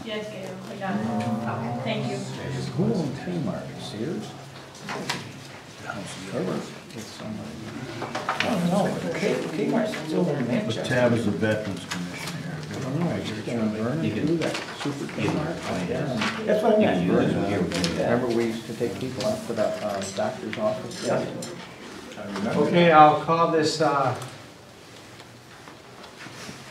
Yes, Gail, I got it. Okay, thank you. Who owns Kmart? Sears? House of Carver. I don't know. Kmart's still in Manchester. What tab is the Veterans Commission here? I don't know. You're going to burn and do that. Super Kmart. That's what I meant. Remember we used to take people out to the doctor's office? Yeah. Okay, I'll call this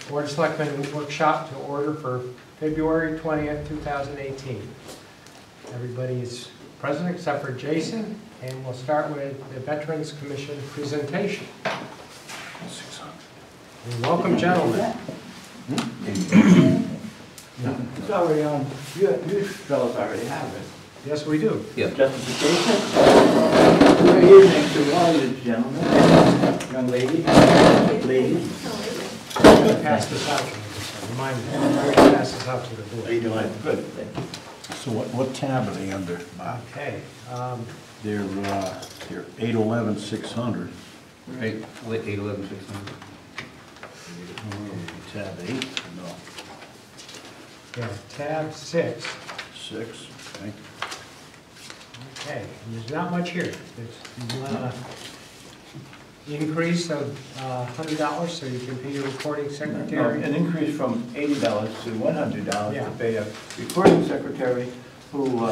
Board of Selectmen workshop to order for February 20th, 2018. Everybody's present except for Jason, and we'll start with the Veterans Commission presentation. And welcome, gentlemen. It's already on, you fellows already have it. Yes, we do. Justification. Good evening to all you gentlemen, young ladies, ladies. I'm going to pass this out to you. Remind me, I'm going to pass this out to the board. How you doing? Good, thank you. So what tab are they under, Bob? Okay. They're 811-600. Right, 811-600. Tab 8? No. Yeah, tab 6. 6, okay. Okay, and there's not much here. There's increase of $100 so you can pay your recording secretary. An increase from $80 to $100 Yeah. to pay a recording secretary who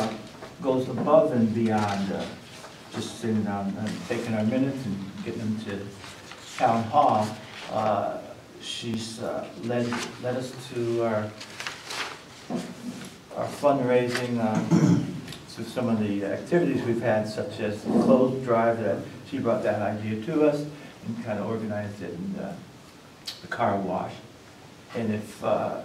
goes above and beyond just sitting down and taking our minutes and getting them to town hall. She's led us to our fundraising, to some of the activities we've had, such as the clothes drive that she brought that idea to us and kind of organized it in the car wash. And if, well,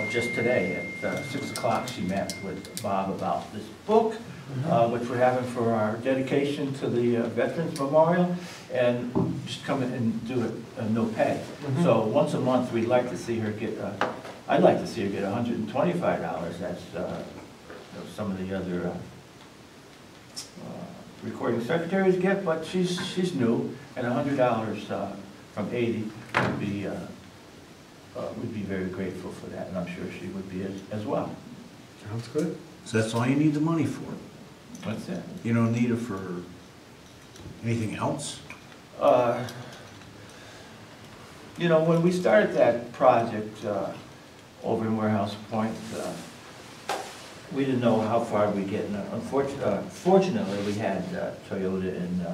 just today at 6 o'clock, she met with Bob about this book, which we're having for our dedication to the Veterans Memorial, and just come in and do it no pay. So once a month, we'd like to see her get, I'd like to see her get $125. That's some of the other recording secretaries get, but she's new, and $100 from 80 would be very grateful for that, and I'm sure she would be as well. Sounds good. So that's all you need the money for? What's that? You don't need it for anything else? You know, when we started that project over in Warehouse Point, we didn't know how far we'd get. Fortunately, we had Toyota and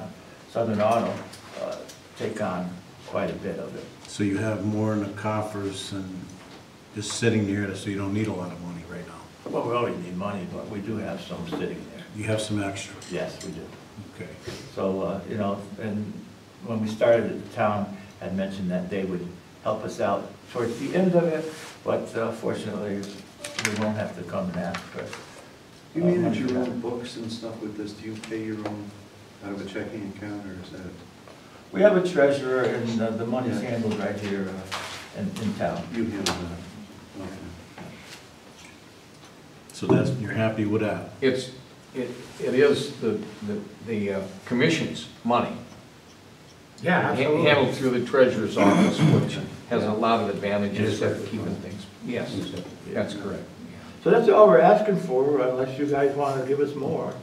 Southern Auto take on quite a bit of it. So you have more in the coffers than just sitting there, so you don't need a lot of money right now? Well, we always need money, but we do have some sitting there. You have some extra? Yes, we do. Okay. So, you know, and when we started it, the town had mentioned that they would help us out towards the end of it, but fortunately, we won't have to come and ask for it. You manage your own books and stuff with this? Do you pay your own out of a checking account, or is that? We have a treasurer, and the money's handled right here in town. You handle that? Okay. So you're happy with that? It is the commission's money. Yeah, absolutely. Handled through the treasurer's office, which has a lot of advantages of keeping things. Yes, that's correct. So that's all we're asking for, unless you guys want to give us more.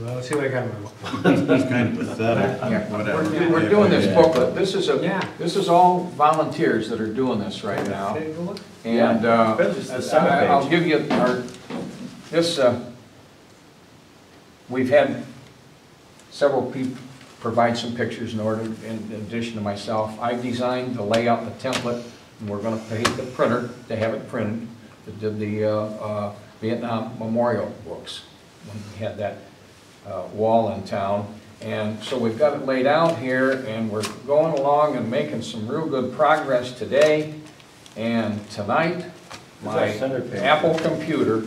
Well, let's see what I got in my book. That's kind of pathetic. Yeah. Whatever. We're doing this booklet. This is Yeah. this is all volunteers that are doing this right now. Take a look. And I'll give you this. We've had several people provide some pictures in order, in addition to myself. I designed the layout, the template, and we're going to pay the printer to have it printed that did the Vietnam Memorial books when we had that wall in town. And so we've got it laid out here, and we're going along and making some real good progress today. And tonight, my Apple computer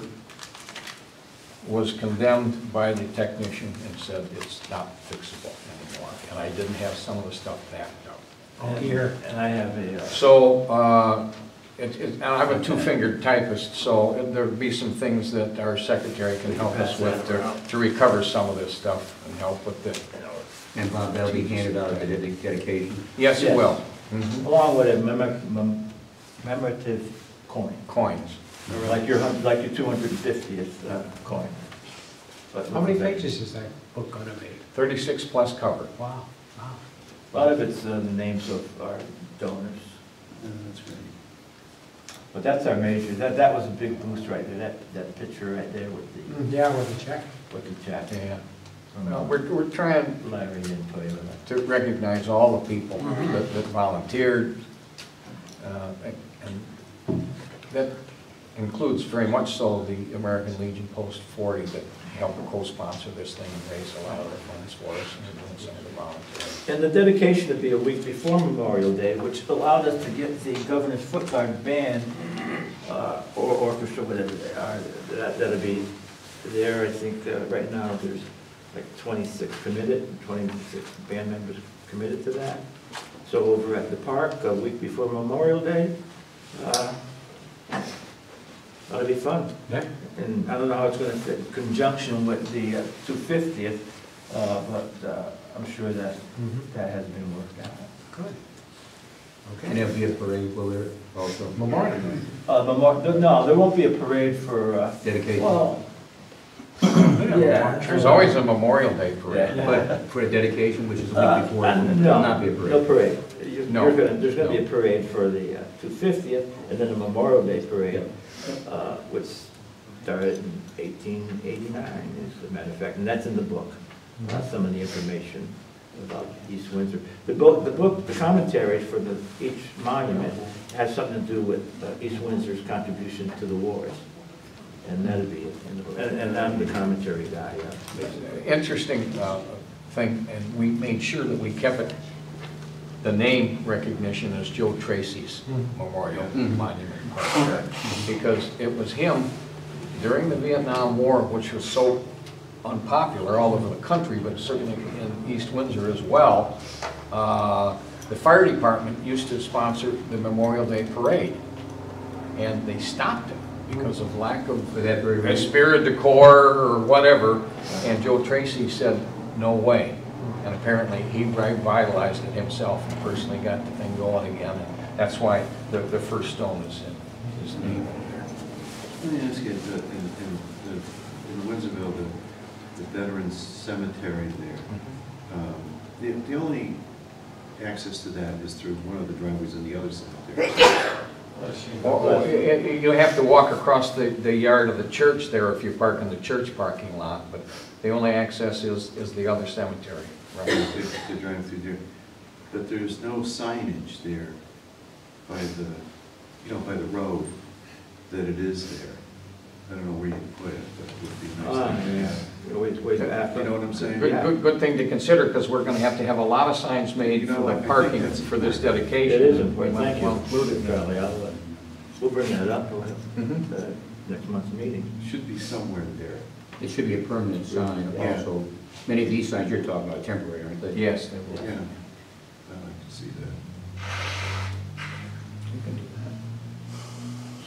was condemned by the technician and said it's not fixable anymore. And I didn't have some of the stuff backed up. Oh, here. And I have a... So, I'm a two-fingered typist, so there'll be some things that our secretary can help us with to recover some of this stuff and help with it. And Bob, that'll be handed out at the dedication? Yes, it will. Along with a commemorative coin, coins. or like your 250th coin. But How many pages is that book gonna be? 36 plus cover. Wow, wow. A lot of it's the names of our donors. That's great. But that's our major, that was a big boost right there, that picture right there with Yeah, with the check. the chat. Yeah. From Well, we're trying Larry didn't play with it. to recognize all the people that volunteered. And that includes very much so the American Legion Post 40 that helped co-sponsor this thing and raise a lot of the funds for us and doing some of the volunteering. And the dedication to be a week before Memorial Day, which allowed us to get the Governor's Foot Guard Band, or orchestra, whatever they are, that'll be there. I think right now there's like 26 committed, 26 band members committed to that. So over at the park, a week before Memorial Day, that'll be fun. Yeah. And I don't know how it's going to fit in conjunction with the 250th, but I'm sure that that has been worked out. Good. And Okay. there'll be a parade, will there, also? Memorial. No, there won't be a parade for, Dedication? well, yeah. There's always a Memorial Day parade. Yeah. But for a dedication, which is a week before, it will No, not be a parade? no parade. No. There's going to be a parade for the 250th, and then a Memorial Day parade, which started in 1889, as a matter of fact, and that's in the book, some of the information about East Windsor. The book, the commentaries for each monument has something to do with East Windsor's contribution to the wars, and that'll be it in the book. And I'm the commentary guy, basically. Interesting thing, and we made sure that we kept it, the name recognition as Joe Tracy's Memorial Monument Park, because it was him during the Vietnam War, which was so unpopular all over the country, but certainly in East Windsor as well. The fire department used to sponsor the Memorial Day Parade, and they stopped it because of lack of For that very reason? spirit decor or whatever, and Joe Tracy said, no way. And apparently he revitalized it himself and personally got the thing going again, and that's why the first stone is in his name over there. Let me ask you, in Windsorville, the Veterans Cemetery there, the only access to that is through one of the driveways in the other cemetery. You have to walk across the yard of the church there if you park in the church parking lot, but the only access is the other cemetery. Right. To drive through there. But there's no signage there by by the road that it is there. I don't know where you can put it, but it would be nice to have. Way back. You know what I'm saying? Good thing to consider, because we're going to have a lot of signs made for I the think parking that's for this important. dedication. It is important, We might thank you. well include it. Charlie, we'll bring that up Mhm. at next month's meeting. Should be somewhere there. It should be a permanent sign Yeah. also. Many of these signs you're talking about are temporary, aren't they? Yes, they will. Yeah. I'd like to see that. You can do that.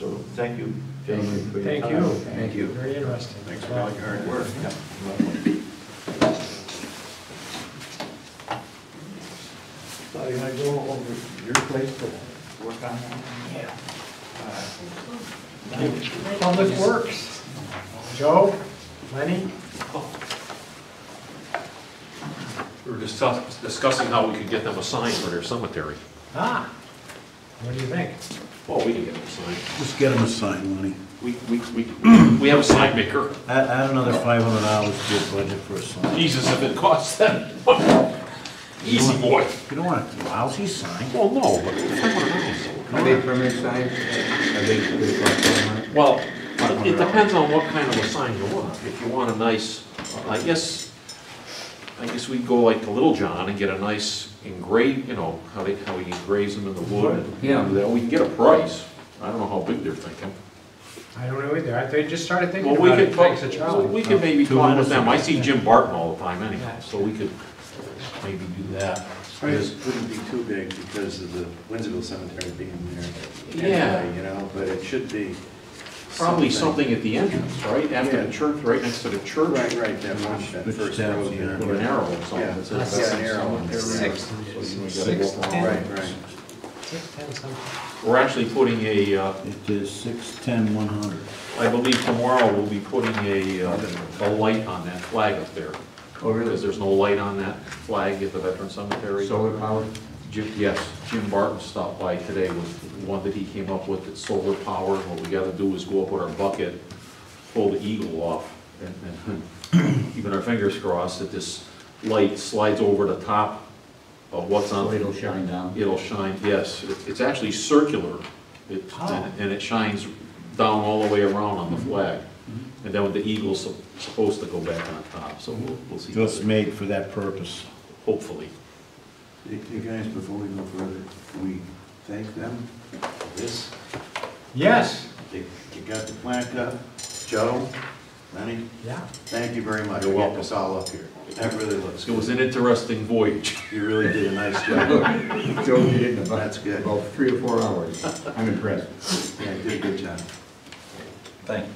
So, thank you, gentlemen, for your Thank time. you. Thank you. Very interesting. Thanks for all your hard work. Yeah, welcome. So you want to go over your place to work on that? Yeah. Public Works. Joe, Lenny? We were discussing how we could get them a sign for their cemetery. Ah, what do you think? Well, we can get them a sign. Just get them a sign, Lenny. We have a sign maker. Add another $500 to your budget for a sign. Jesus, if it costs that. Easy, boy. You don't want a lousy sign. Well, no, but $500. Are they permanent signs? Are they $500? Well, it depends on what kind of a sign you want. If you want a nice, I guess we'd go like to Little John and get a nice engraved, how he engraves them in the wood. Yeah. Then we can get a price. I don't know how big they're thinking. I don't know either. They just started thinking Well, we about could it, talk, thanks to Charlie. we could maybe 2 talk with minutes them. ago. I see Jim Barton all the time anyhow, so we could maybe do that. Price wouldn't be too big because of the Windsorville Cemetery being there. Yeah. Anyway, but it should be. Probably something at the entrance, right? After the church, right next to the church. Right, that Which first tabs road you there. Put an arrow or something Yeah. that says Yeah, an arrow. cemetery. Six. So you gotta walk around. Right. 610 something. We're actually putting a, It is 610-100. I believe tomorrow we'll be putting a light on that flag up there. Oh, really? Because there's no light on that flag at the Veteran Cemetery. Solar powered? Yes, Jim Barton stopped by today with one that he came up with that's solar powered. What we gotta do is go up with our bucket, pull the eagle off, and keeping our fingers crossed that this light slides over the top of what's on. So it'll shine down? It'll shine, yes. It's actually circular, and it shines down all the way around on the flag. And then the eagle's supposed to go back on top, so we'll see. Just made for that purpose. Hopefully. Hey guys, before we go further, can we thank them for this? Yes. You got the plaque up, Joe, Lenny, Yeah. thank you very much. You're for getting welcome. us all up here. That really looks It was good. an interesting voyage. You really did a nice job. Joe did it in about, That's good. about 3 or 4 hours. I'm impressed. Yeah, you did a good job. Thank you.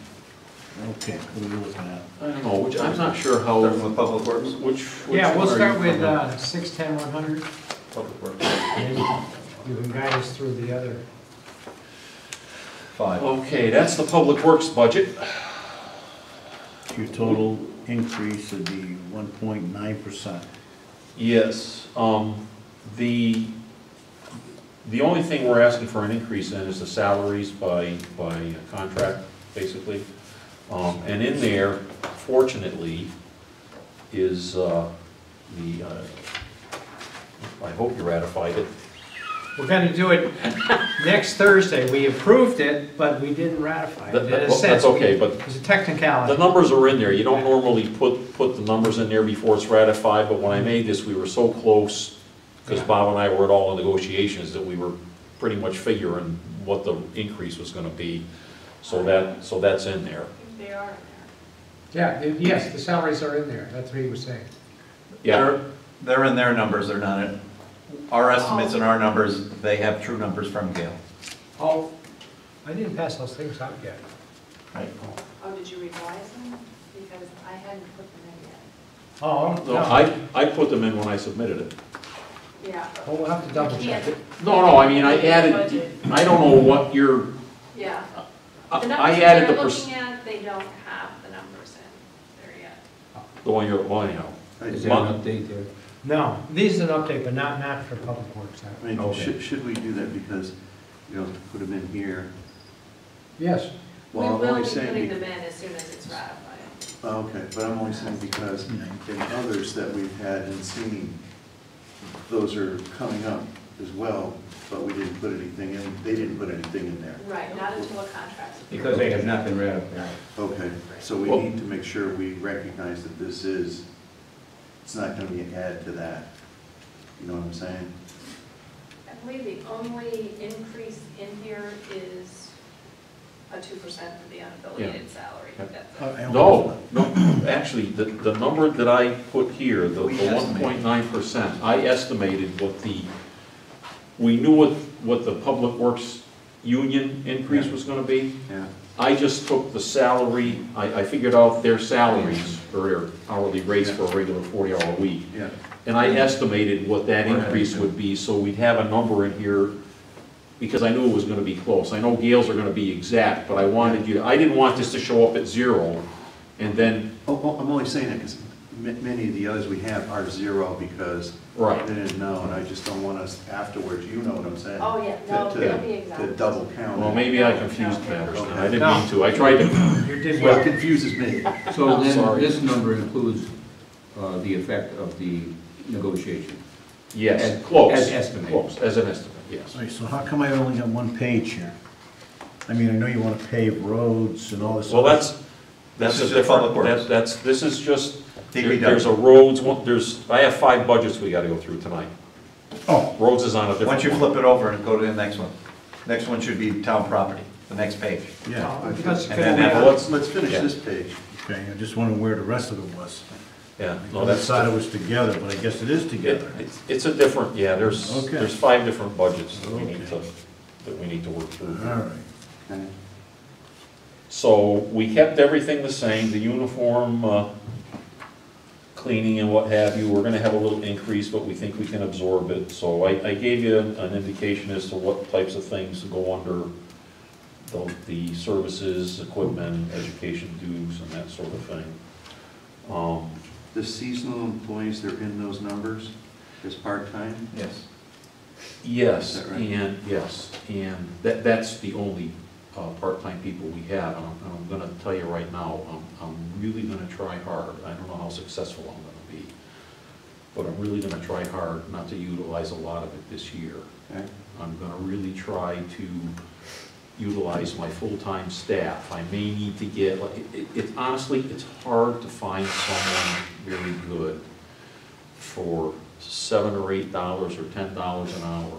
Okay, what are we looking at? I don't know, which, I'm not sure how, Start with Public Works? which. Yeah, we'll one are start you with from? 610 100, Public Works. and you can guide us through the other. 5. Okay, that's the Public Works budget. Your total increase would be 1.9%. Yes, the only thing we're asking for an increase in is the salaries by contract, basically. And in there, fortunately, is I hope you ratified it. We're going to do it next Thursday. We approved it, but we didn't ratify it. In a sense, That's okay, but it's a technicality. the numbers are in there. You don't normally put the numbers in there before it's ratified, but when I made this, we were so close, because Bob and I were at all the negotiations, that we were pretty much figuring what the increase was gonna be. So that's in there. They are in Yeah, yes, the salaries are in there. That's what he was saying. Yeah, They're in their numbers, they're not in, our estimates and our numbers, they have true numbers from Gail. Oh, I didn't pass those things out yet. Right? Oh, did you revise them? Because I hadn't put them in yet. Oh, no, no. I put them in when I submitted it. Yeah. Well, we'll have to double check it. No, I mean, I added, I don't know what your, Yeah. I The numbers added that the you're perc- looking at, they don't have the numbers in there yet. the one you're, well, anyhow. Is there an update there? No, these is an update, but not for Public Works. I mean, Okay. should we do that because, you know, put them in here? Yes. We Well, I'm will only be saying. putting them in as soon as it's ratified. Okay, but I'm only saying because in others that we've had and seen, those are coming up as well, but we didn't put anything in, they didn't put anything in there. Right, not until a contract's. Because they have not been ratified. Okay, so we Well- need to make sure we recognize that this is, it's not gonna be an add to that. You know what I'm saying? I believe the only increase in here is a 2% for the unaffiliated salary. That's it. No, actually, the number that I put here, the We estimated. 1.9%, I estimated we knew what the Public Works union increase was gonna be. Yeah. I just took the salary, I figured out their salaries, or their hourly rates for a regular 40-hour week. Yeah. And I estimated what that increase would be, so we'd have a number in here, because I knew it was gonna be close. I know Gail's are gonna be exact, but I didn't want this to show up at 0, and then, Oh, I'm only saying that because many of the others we have are 0 because right. they didn't know, and I just don't want us afterwards, you know what I'm saying? Oh, yeah, no, To- it'll be exact. To double count. Well, maybe I confused matters, then. I didn't No. mean to. I tried to, You did Well, it well. confuses me. So I'm then, sorry. this number includes the effect of the negotiation? yes, As- close. as estimated. Close, as an estimate, yes. All right, so how come I only got one page here? I mean, I know you want to pave roads and all this. Well, other- that's This a is just Public different, Works. this is just, DPW. there's a roads, I have 5 budgets we gotta go through tonight. Oh, Roads is on a different Once you one. flip it over and go to the next one. Next one should be town property, the next page. yeah, Because And then Well, Let's finish Yeah. this page. okay, I just wondered where the rest of it was. Yeah, no, I that's, thought it was together, but I guess it is together. it's a different, yeah, there's Okay. 5 different budgets that we need Okay. to work through. All right. Okay. So we kept everything the same, the uniform cleaning and what have you, we're gonna have a little increase, but we think we can absorb it. So I gave you an indication as to what types of things go under the services, equipment, education dues, and that sort of thing. The seasonal employees, they're in those numbers as part-time? Yes. Yes, Is that right? and that's the only part-time people we have. And I'm gonna tell you right now, I'm really gonna try hard. I don't know how successful I'm gonna be, but I'm really gonna try hard not to utilize a lot of it this year. Okay. I'm gonna really try to utilize my full-time staff. I may need to get, honestly, it's hard to find someone very good for $7 or $8 or $10 an hour.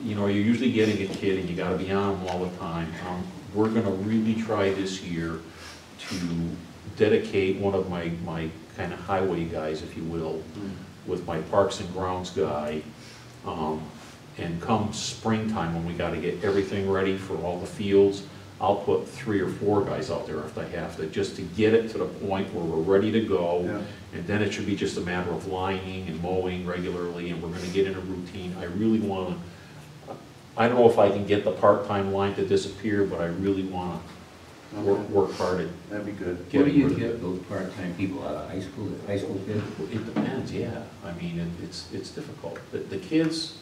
You know, you're usually getting a kid and you gotta be on them all the time. We're gonna really try this year to dedicate one of my kind of highway guys, if you will, with my Parks and Grounds guy. And come springtime, when we gotta get everything ready for all the fields, I'll put 3 or 4 guys out there if I have to, just to get it to the point where we're ready to go. Yeah. And then it should be just a matter of lining and mowing regularly, and we're gonna get in a routine. I really wanna, I don't know if I can get the part-time line to disappear, but I really wanna work hard at. That'd be good. Where do you getting rid of get those part-time people out of high school kids? it depends, yeah. I mean, it's difficult. The kids.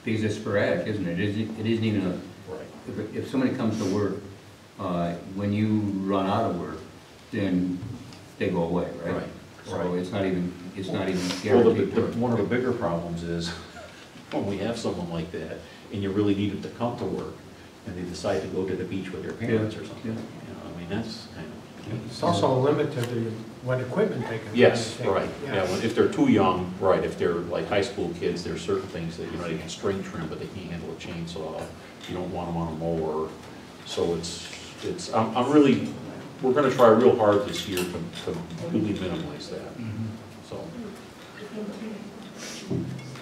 Because it's sporadic, isn't it? It isn't even a, Right. if somebody comes to work, when you run out of work, then they go away, right? Right, So right. it's not even Well, guaranteed work. one of the bigger problems is when we have someone like that and you really need them to come to work and they decide to go to the beach with their parents or something. Yeah. You know, I mean, that's kind of. It's also a limit to what equipment they can. Yes, take. right. Yeah, if they're too young, right, if they're like high school kids, there's certain things that, you know, they can string trim, but they can't handle a chainsaw. You don't want them on a mower. So I'm really, we're gonna try real hard this year to really minimize that, so.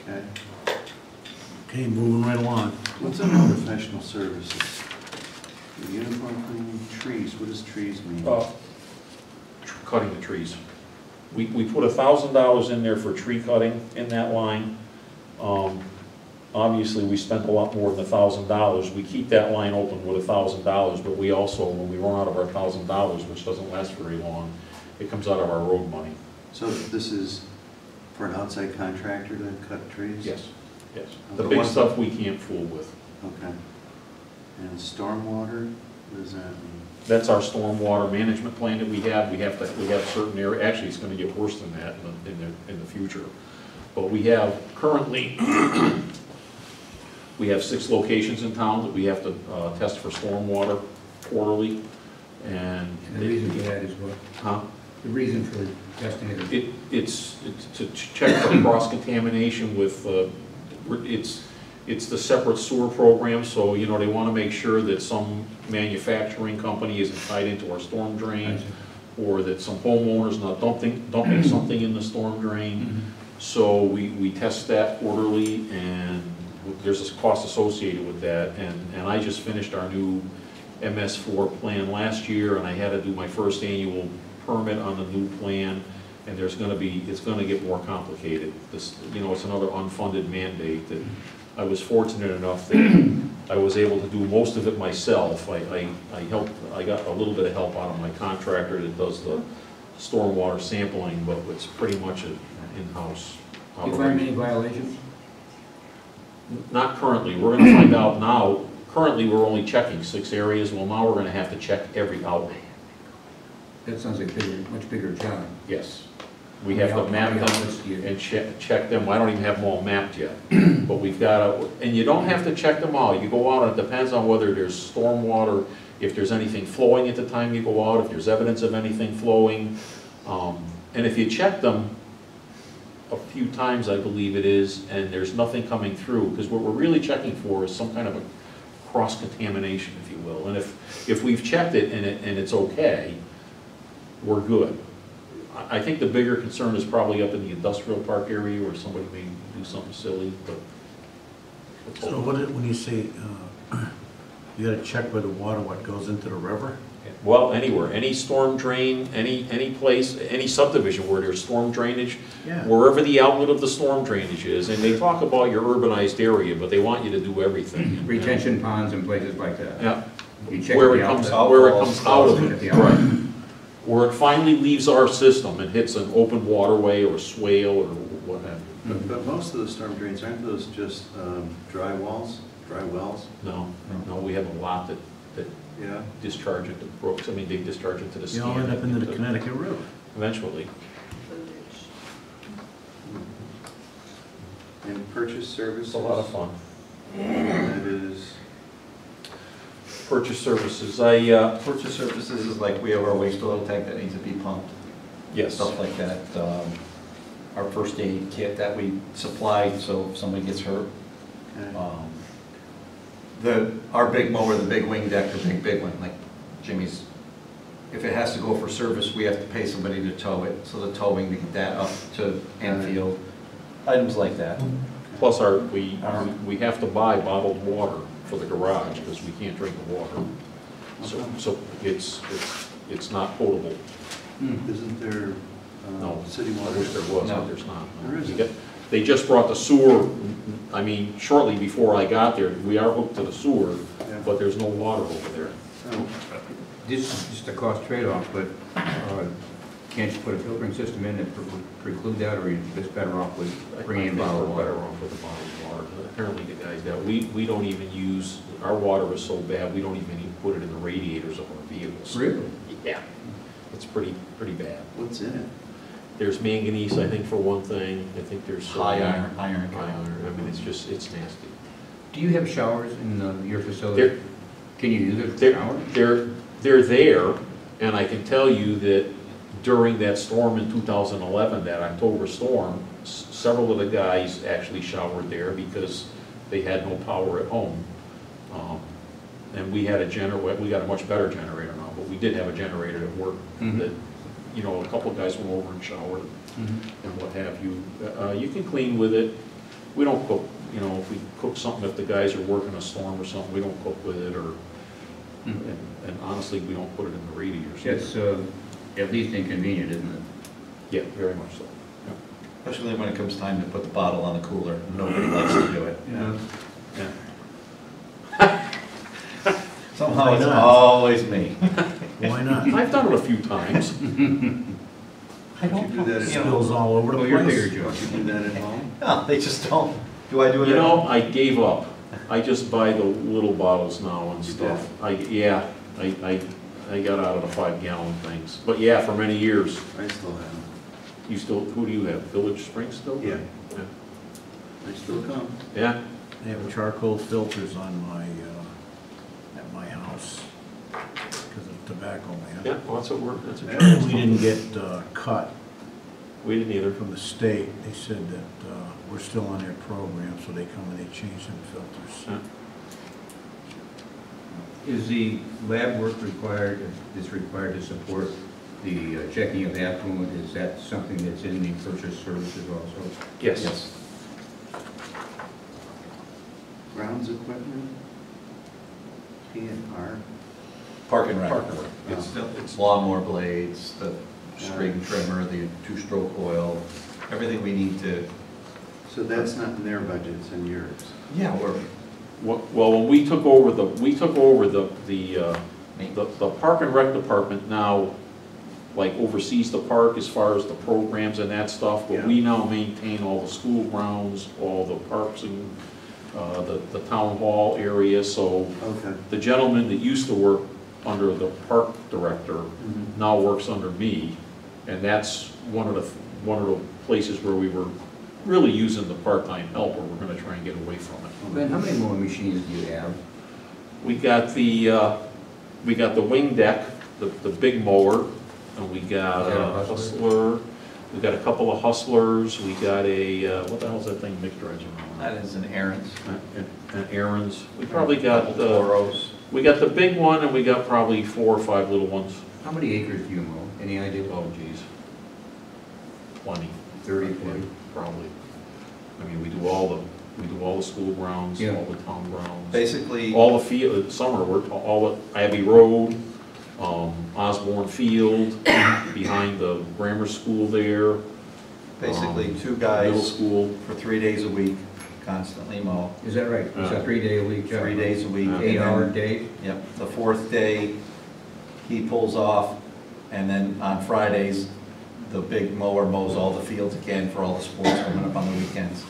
Okay. Okay, moving right along. What's under professional services? The uniform cleaning, trees, what does trees mean? Cutting the trees. We put $1,000 in there for tree cutting in that line. Obviously, we spent a lot more than $1,000. We keep that line open with $1,000, but we also, when we run out of our $1,000, which doesn't last very long, it comes out of our road money. So this is for an outside contractor to cut trees? Yes. The But big what- stuff we can't fool with. Okay. And stormwater, what does that mean? That's our stormwater management plan that we have. We have certain area, actually, it's gonna get worse than that in the future. But we have currently, we have 6 locations in town that we have to test for stormwater quarterly, and. And the reason for that is what? Huh? The reason for testing it? It's to check for cross-contamination with, it's the separate sewer program, so, you know, they want to make sure that some manufacturing company isn't tied into our storm drain, or that some homeowners not dumping something in the storm drain. So we test that quarterly, and there's a cost associated with that, and I just finished our new MS4 plan last year, and I had to do my first annual permit on the new plan, and it's gonna get more complicated. This, you know, it's another unfunded mandate that I was fortunate enough that I was able to do most of it myself. I got a little bit of help out of my contractor that does the stormwater sampling, but it's pretty much an in-house Do you find operation. any violations? Not currently. We're gonna find out now. Currently, we're only checking 6 areas. Well, now we're gonna have to check every outlet. That sounds like a much bigger job. Yes. We have to map them them. and check them. I don't even have them all mapped yet. But we've got to, and you don't have to check them all. You go out, it depends on whether there's stormwater, if there's anything flowing at the time you go out, if there's evidence of anything flowing. And if you check them a few times, I believe it is, and there's nothing coming through, because what we're really checking for is some kind of a cross-contamination, if you will. And if we've checked it and it's okay, we're good. I think the bigger concern is probably up in the industrial park area where somebody may do something silly, but. So when you say You gotta check where the water, what goes into the river? Well, anywhere, any storm drain, any place, any subdivision where there's storm drainage, Yeah. wherever the outlet of the storm drainage is, and they talk about your urbanized area, but they want you to do everything. Retention ponds and places like that. Yeah, You check where the it comes, outlet. where it comes out of Look at it, the outlet. right. Where it finally leaves our system and hits an open waterway or swale or what have you. But most of the storm drains, aren't those just dry wells? No, we have a lot that Yeah. discharge into brooks, I mean, they discharge into the You all Scan. end up into the Connecticut River. Eventually. And purchase services? It's a lot of fun. That is, Purchase services, Purchase services is like we have our waste oil tank that needs to be pumped, yes. stuff like that. Our first aid kit that we supplied, so if somebody gets hurt. okay. Our big mower, the big wing deck, the big one, like Jimmy's, if it has to go for service, we have to pay somebody to tow it, so the towing to get that up to Enfield, items like that. Plus we have to buy bottled water for the garage because we can't drink the water. So it's not potable. Isn't there No, city I water? wish there was, No. but there's not. There isn't. They just brought the sewer, I mean, shortly before I got there, we are hooked to the sewer, Yeah. but there's no water over there. Oh, This is just a cost trade-off, but can't you put a filtering system in that preclude that, or are you just better off with bringing in bottled We're water? better off with the bottled water. Apparently the guys that, we don't even use, our water is so bad, we don't even put it in the radiators of our vehicles. Really? Yeah, it's pretty bad. what's in it? There's manganese, I think, for one thing, I think there's. High iron. High iron, I mean, it's nasty. Do you have showers in your They're- facility? Can you use it for They're, showers? they're there, and I can tell you that during that storm in 2011, that October storm, several of the guys actually showered there because they had no power at home. And we had we got a much better generator now, but we did have a generator that worked, Mhm. that, you know, a couple of guys went over and showered and what have you. You can clean with it. We don't cook, you know, if we cook something, if the guys are working a storm or something, we don't cook with it, or, and honestly, we don't put it in the radiators. It's at least inconvenient, isn't it? Yeah, very much so. Especially when it comes time to put the bottle on the cooler. Nobody likes to do it. Yeah. Yeah. Somehow Why it's not? always me. Why not? I've done it a few times. I Don't you do that at Spills home? all over the Well, you're bigger, place. Joe. Don't you do that at home? No, they just don't. Do I do it You at know, home? I gave up. I just buy the little bottles now and You stuff. I got out of the 5-gallon things. But yeah, for many years. I still have. You still, who do you have? Village Spring still? Yeah. Yeah. I still come. Yeah? They have charcoal filters on at my house because of tobacco, Yeah, man. well, that's what that's what And we didn't get cut We didn't either. from the state. They said that we're still on their program, so they come and they change them filters. Yeah. Is the lab work required to support the checking of affluent? Is that something that's in the purchase services also? Yes. Grounds equipment? P&R? Park and rec. Park and rec. It's lawnmower blades, the string trimmer, the two-stroke oil, everything we need to. So that's not in their budget, it's in yours? Yeah, we're. Well, when we took over the Park and Rec department now, like oversees the park as far as the programs and that stuff, but we now maintain all the school grounds, all the parks and the town hall area, so Okay. the gentleman that used to work under the park director now works under me, and that's one of the places where we were really using the part-time helper. We're gonna try and get away from it. Ben, how many more machines do you have? We got the wing deck, the big mower, and we got Is that a a Hustler? hustler, we got a couple of hustlers, we got a, what the hell's that thing Mick drives around? That is an errand. And errands. We probably got, Toros. we got the big one, and we got probably 4 or 5 little ones. How many acres do you mow? Any idea? Oh geez, 20. 30, 40? Probably. I mean, we do all We do all the school grounds, Yeah. all the town grounds. Basically, All the field, summer, we're, all the Abbey Road, Osborne Field, behind the grammar school there. basically 2 Middle guys school. for 3 days a week, constantly mow. Is that right? It's a 3-day-a-week job? 3 days a week. Yeah. and then- 8-hour day? Yep, the 4th day, he pulls off, and then on Fridays, the big mower mows all the fields again for all the sports coming up on the weekends.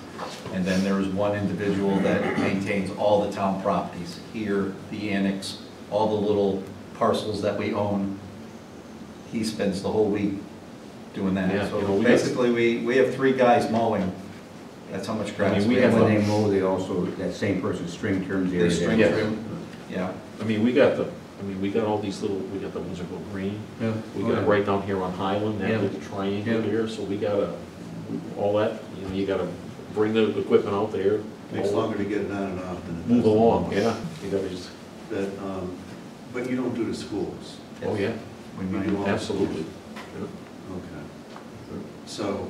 And then there is one individual that maintains all the town properties, here, the annex, all the little parcels that we own. He spends the whole week doing Yeah, that. you know, So we basically, we have 3 guys mowing. That's how much grass we And have. when they mow, they also, that same person string trims the They area. string Yeah. trim, yeah. I mean, we got all these little, we got the Windsorville Green, Yeah. we got it right down here on Highland, Yeah. that little triangle Yeah. there, so we gotta, all that, you gotta bring the equipment out there. Takes longer to get it on and off than it does. Move along, yeah, you gotta just, That, but you don't do the schools. oh, yeah, We You might- do all the schools. absolutely. Okay. So,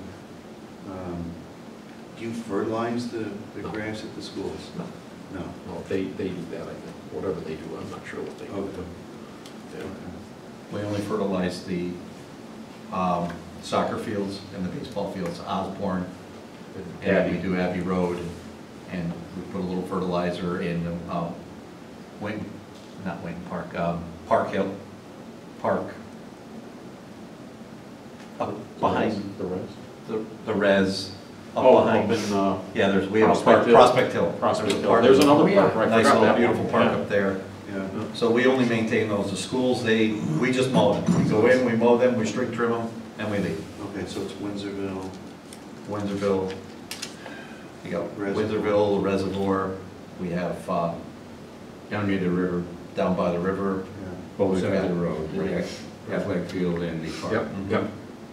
do you fertilize the No. grass at the schools? No. No. Well, they do that, I think, whatever they do, I'm not sure what they do. Okay. Yeah. We only fertilize the soccer fields and the baseball fields, Osborne, and we do Abbey Road, and we put a little fertilizer in Park Hill, Park, up behind The rest? the res, up Oh, up behind. in, Yeah, we have a Prospect park, Hill. Prospect Hill. Prospect There's a Hill, park- there's another Oh, yeah. park, I Nice forgot little that beautiful one. park Yeah. up there. Yeah. So we only maintain those. The schools, we just mow them. We go in, we mow them, we string trim them, and we leave. Okay, so it's Windsorville, Windsorville, you got Reservoir. Windsorville, Reservoir, we have Down near the river, down by the river, yeah. both We've sides of got- the road, the athletic field and the park. Yep, yep.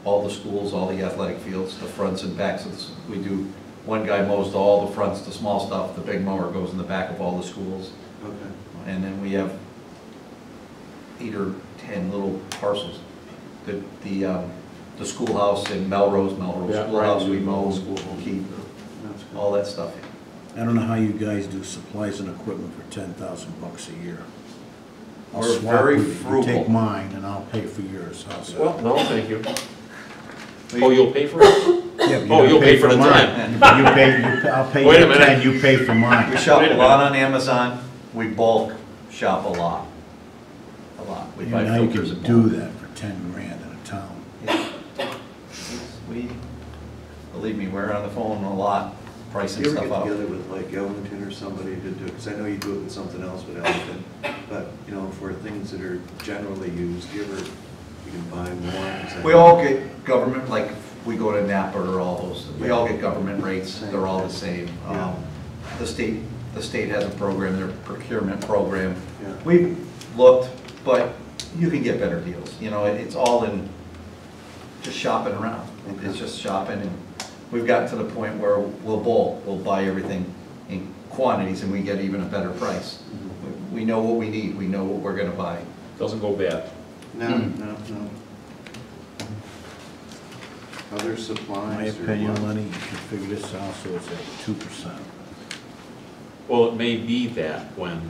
all the schools, all the athletic fields, the fronts and backs of the, we do, one guy mows all the fronts, the small stuff, the big mower goes in the back of all the schools. Okay. And then we have 8 or 10 little parcels. The schoolhouse in Melrose Yeah, Schoolhouse, right, we mow, school. keep, That's good. all that stuff. I don't know how you guys do supplies and equipment for $10,000 a year. I'll We're swap very with you. You frugal. take mine and I'll pay for yours, how's that? Well, no, thank you. Oh, you'll pay for it? Yeah, but Oh, you'll pay for the mine. I'll pay Wait a you minute. 10, you pay for mine. We shop a lot on Amazon, we bulk shop a lot. A lot. We buy Now you filters can and do bulk. that for 10 grand in a town. We, believe me, we're on the phone a lot, pricing You ever stuff get out. together with like Ellington or somebody to do, because I know you do it with something else with Ellington, but, you know, for things that are generally used, you can buy more? Is that- We all get government, like, we go to Napa or all those, we all get government rates, they're all the same. Yeah. The state has a program, their procurement program. Yeah. We've looked, but you can get better deals, you know, it's all in just shopping around. It's just shopping, and we've gotten to the point where we'll bulk, we'll buy everything in quantities, and we get even a better price. We know what we need, we know what we're gonna buy. Doesn't go bad. No, no, no. Other In supplies? my or opinion, what? Lenny, you should figure this out so it's at 2%. Well, it may be that when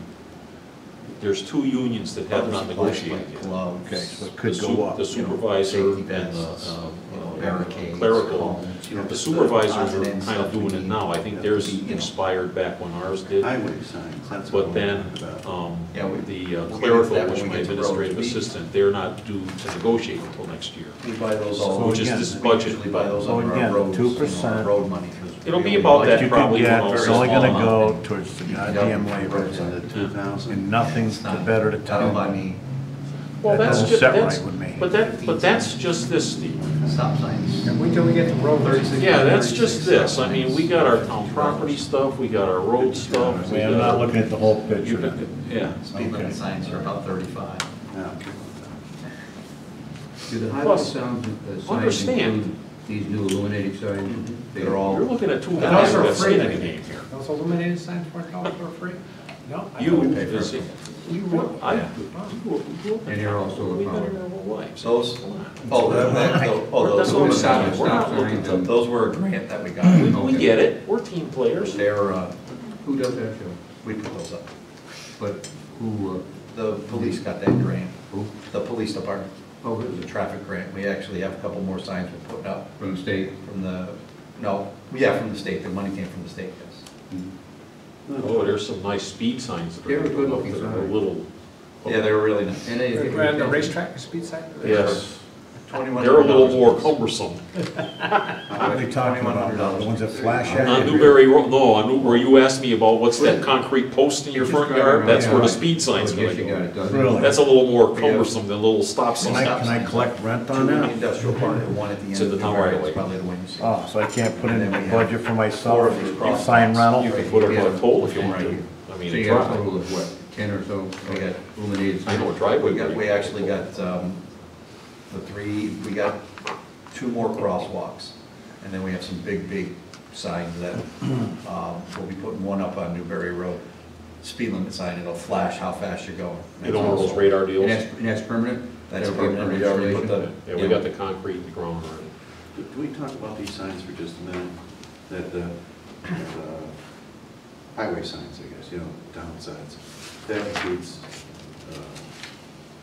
there's 2 unions that have Other not supplies negotiated. like gloves. Okay, so it The could go up. The supervisor Safety and vests, the barricades, clerical. cones, you know, The just supervisors odds and are ends kind of stuff we doing it need. now. I think Yeah, theirs you know. expired back when ours did. Highway signs, that's what But I'm then, talking about. Yeah, we- the we'll get into clerical, that when which we my get to roads. administrative We- assistant, they're not due to negotiate until next year. We buy those all. So Which is again, this We budget. usually buy those So under again, our roads, 2%. road money. 'cause It'll we be only about buy- that You probably could get, when all it's said only and gonna done. go towards the goddamn labor Roads in the 2,000? and nothing It's to not- better the That'll buy town. me Well, That that's don't just, set that's, right with me. but that's just this, Steve. stop signs. And wait till we get to road 36. Yeah, that's just this. I mean, we got our town property stuff, we got our road stuff. we I'm got not our- looking at the whole you picture. could- Yeah. Speed limit signs are about 35. No. Do the highway Plus, signs understand. include these new illuminated signs? They're You're all, looking at 2 And guys those are that got free. skin in the game here. Those illuminated signs $4 for free? No? I You, thought we paid for is it. it- You grew up, And you're also we've a been power. here our whole lives. Those, Come on. those That's what I'm were, saying. We're not looking to, those were a grant that we got. we get it, we're team players. They're, Who does that show? we put those up. But who, The police got that grant. who? The police department, Oh, it was really? a traffic grant. We actually have a couple more signs we're putting up From the state? from the, no, yeah, from the state. The money came from the state, yes. Oh, there's some nice speed signs that They're are good looking that are a signs. little. Yeah, they were really nice. And they. The racetrack, the speed sign? Yes, 21. they're a little more cumbersome. What are we talking about, the ones that flash at On you? Newberry Road, no, on New, where you asked me about what's that concrete post in your Just front driving yard, around. that's where the Yeah. speed sign's I gonna guess you got go. it, doesn't it? Really? That's a little more cumbersome than a little stop Can sign. I collect rent Two on in the that? industrial park and one at the end. It's in the of town Newberry. right away. It's probably the one you see. Oh, so I can't put in And then a we have budget for myself, 4 of these cross sign walks. rental? You can put it on a toll if you want Right to. here. I So mean, you it's got a right. total of what, 10 or so We got- illuminated I know a signs? driveway. We actually got, we got 2 more crosswalks. And then we have some big signs that, we'll be putting one up on Newberry Road. Speed limit sign, it'll flash how fast you're going. You know, one of those radar And deals? that's permanent? That's That'll be a permanent, we already put installation? the. Yeah, we got the concrete in the ground already. Can we talk about these signs for just a minute? That the highway signs, I guess, downsides. That includes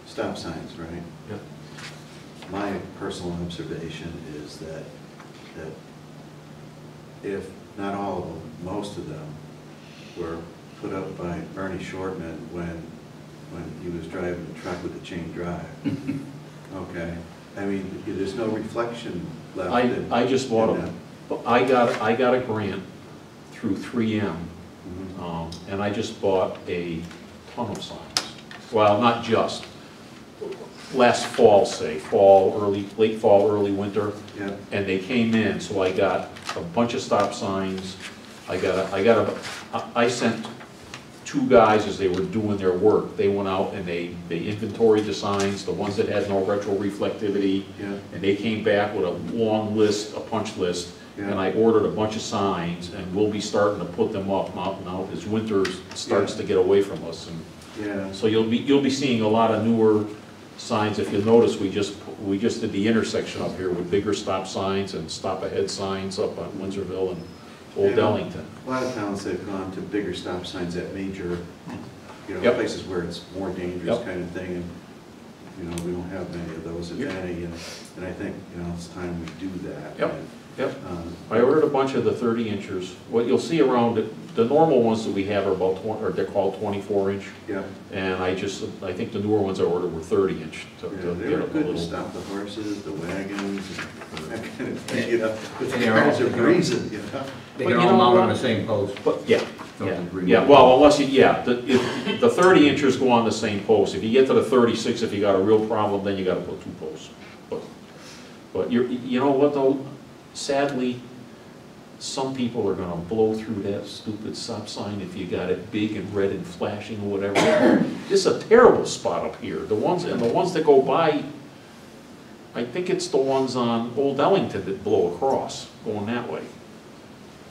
stop signs, right? Yeah. My personal observation is that if not all of them, most of them were put up by Bernie Shortman when he was driving the truck with the chain drive. Okay, I mean, there's no reflection left. I just bought in them. them. But I got a grant through 3M, Mhm. and I just bought a ton of signs. Well, not just. Last fall, say, late fall, early winter, Yeah, and they came in, so I got a bunch of stop signs. I sent 2 guys as they were doing their work. They went out and they inventoried the signs, the ones that had no retroreflectivity, yeah, and they came back with a long list, a punch list, and yeah. I ordered a bunch of signs, and we'll be starting to put them up now as winter starts to get away from us. And Yeah, so you'll be seeing a lot of newer signs. If you'll notice, we just did the intersection up here with bigger stop signs and stop ahead signs up on Windsorville and Old Yeah. Ellington. a lot of towns, they've gone to bigger stop signs at major, Yep. places where it's more dangerous Yep. kind of thing, and, we don't have many of those, if Yep. any, and I think, it's time we do that. Yep. And, Yep. um, I ordered a bunch of the 30-inchers. What you'll see around, the normal ones that we have are about 20, or they're called 24-inch. Yeah, And I think the newer ones I ordered were 30-inch to yeah, get they were a good to little. stop the horses, the wagons, and that kind of thing, But the And they're all- cars are breezing, They But can you all know mount what? on the same post. But, yeah, So yeah, it's really- yeah, well, unless you, the 30-inchers go on the same post. If you get to the 36, if you got a real problem, then you gotta put 2 posts. But you know what though, sadly, some people are gonna blow through that stupid stop sign if you got it big and red and flashing or whatever. This is a terrible spot up here. The ones that go by, I think it's the ones on Old Ellington that blow across, going that way.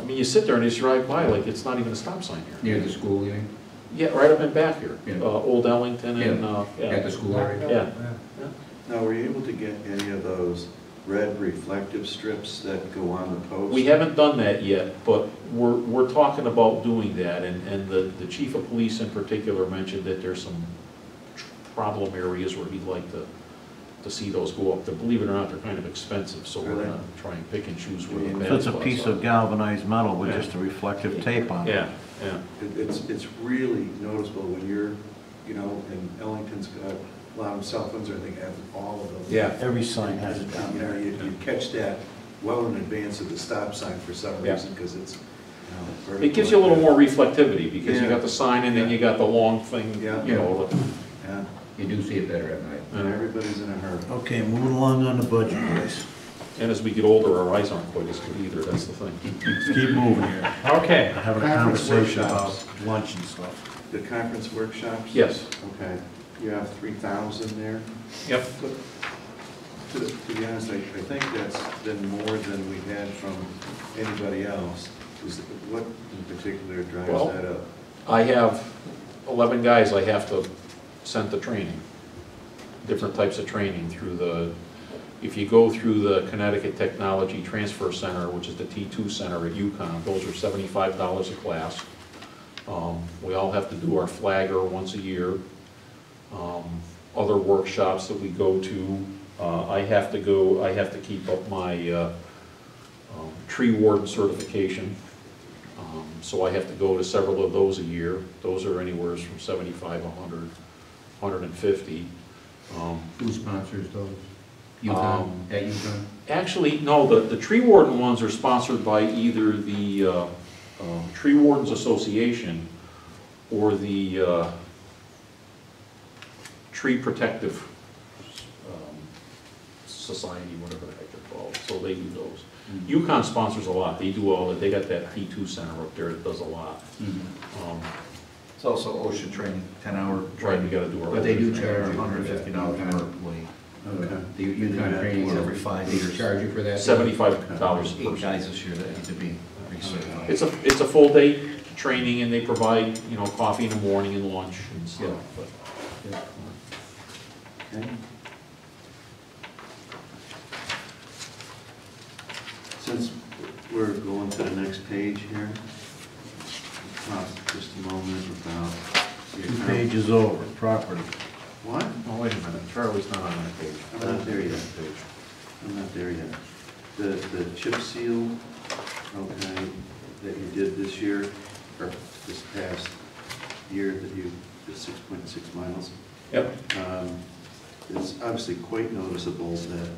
I mean, you sit there and just drive by like it's not even a stop sign here. Near the school, you mean? Yeah, right up in back here, Yeah. Old Ellington and, At yeah. the school area? Yeah. now, were you able to get any of those red reflective strips that go on the post? We haven't done that yet, but we're talking about doing that, and the chief of police in particular mentioned that there's some problem areas where he'd like to see those go up. Believe it or not, they're kind of expensive, so we're Really? gonna try and pick and choose where the If bad it's a spots piece are. of galvanized metal with Yeah. just a reflective tape on it. Yeah, yeah. It's really noticeable when you're, and Ellington's got, a lot of cell phones, I think, have all of them. Yeah. Every sign has it down there. You catch that well in advance of the stop sign for some Yeah. reason, because it's, It gives you a little vertical more reflectivity, because you Yeah. got the sign and then you got the long thing, Yeah. you know. like that. Yeah, You do see it better at night. and everybody's in a hurry. Okay, moving along on the budget, guys. And as we get older, our eyes aren't quite as good either, that's the thing. Let's keep moving here. Okay. We're having a Conference conversation about workshops. lunch and stuff. The conference workshops? Yes. Okay, you have 3,000 there? Yep. To be honest, I think that's been more than we had from anybody else. What in particular drives Well, that up? I have 11 guys I have to sent to training, different types of training through the, if you go through the Connecticut Technology Transfer Center, which is the T2 Center at UConn, those are $75 a class. We all have to do our flagger once a year. Other workshops that we go to, I have to keep up my tree warden certification. So I have to go to several of those a year. Those are anywhere from 75, 100, 150. Who sponsors those? UConn, at UConn? Actually, no, the tree warden ones are sponsored by either the Tree Wardens Association or the Tree Protective Society, whatever the heck they're called, so they do those. UConn sponsors a lot, they do all that, they got that P2 center up there that does a lot. It's also OSHA training, 10-hour Right, we training. gotta do our. But they do Charge charge $150 per employee. Okay. The UConn training It's every 5 They years. charge you for that? $75 There's per 8 person. guys this year that need to be recertified. It's a full day training and they provide, you know, coffee in the morning and lunch and stuff, but. Okay. Since we're going to the next page here, talk just a moment about your 2 pages over, property. What? Oh, wait a minute, Charlie's not on that page. I'm not there yet. I'm not there yet. The chip seal, okay, that you did this year, or this past year that you did 6.6 miles. Yep. It's obviously quite noticeable that,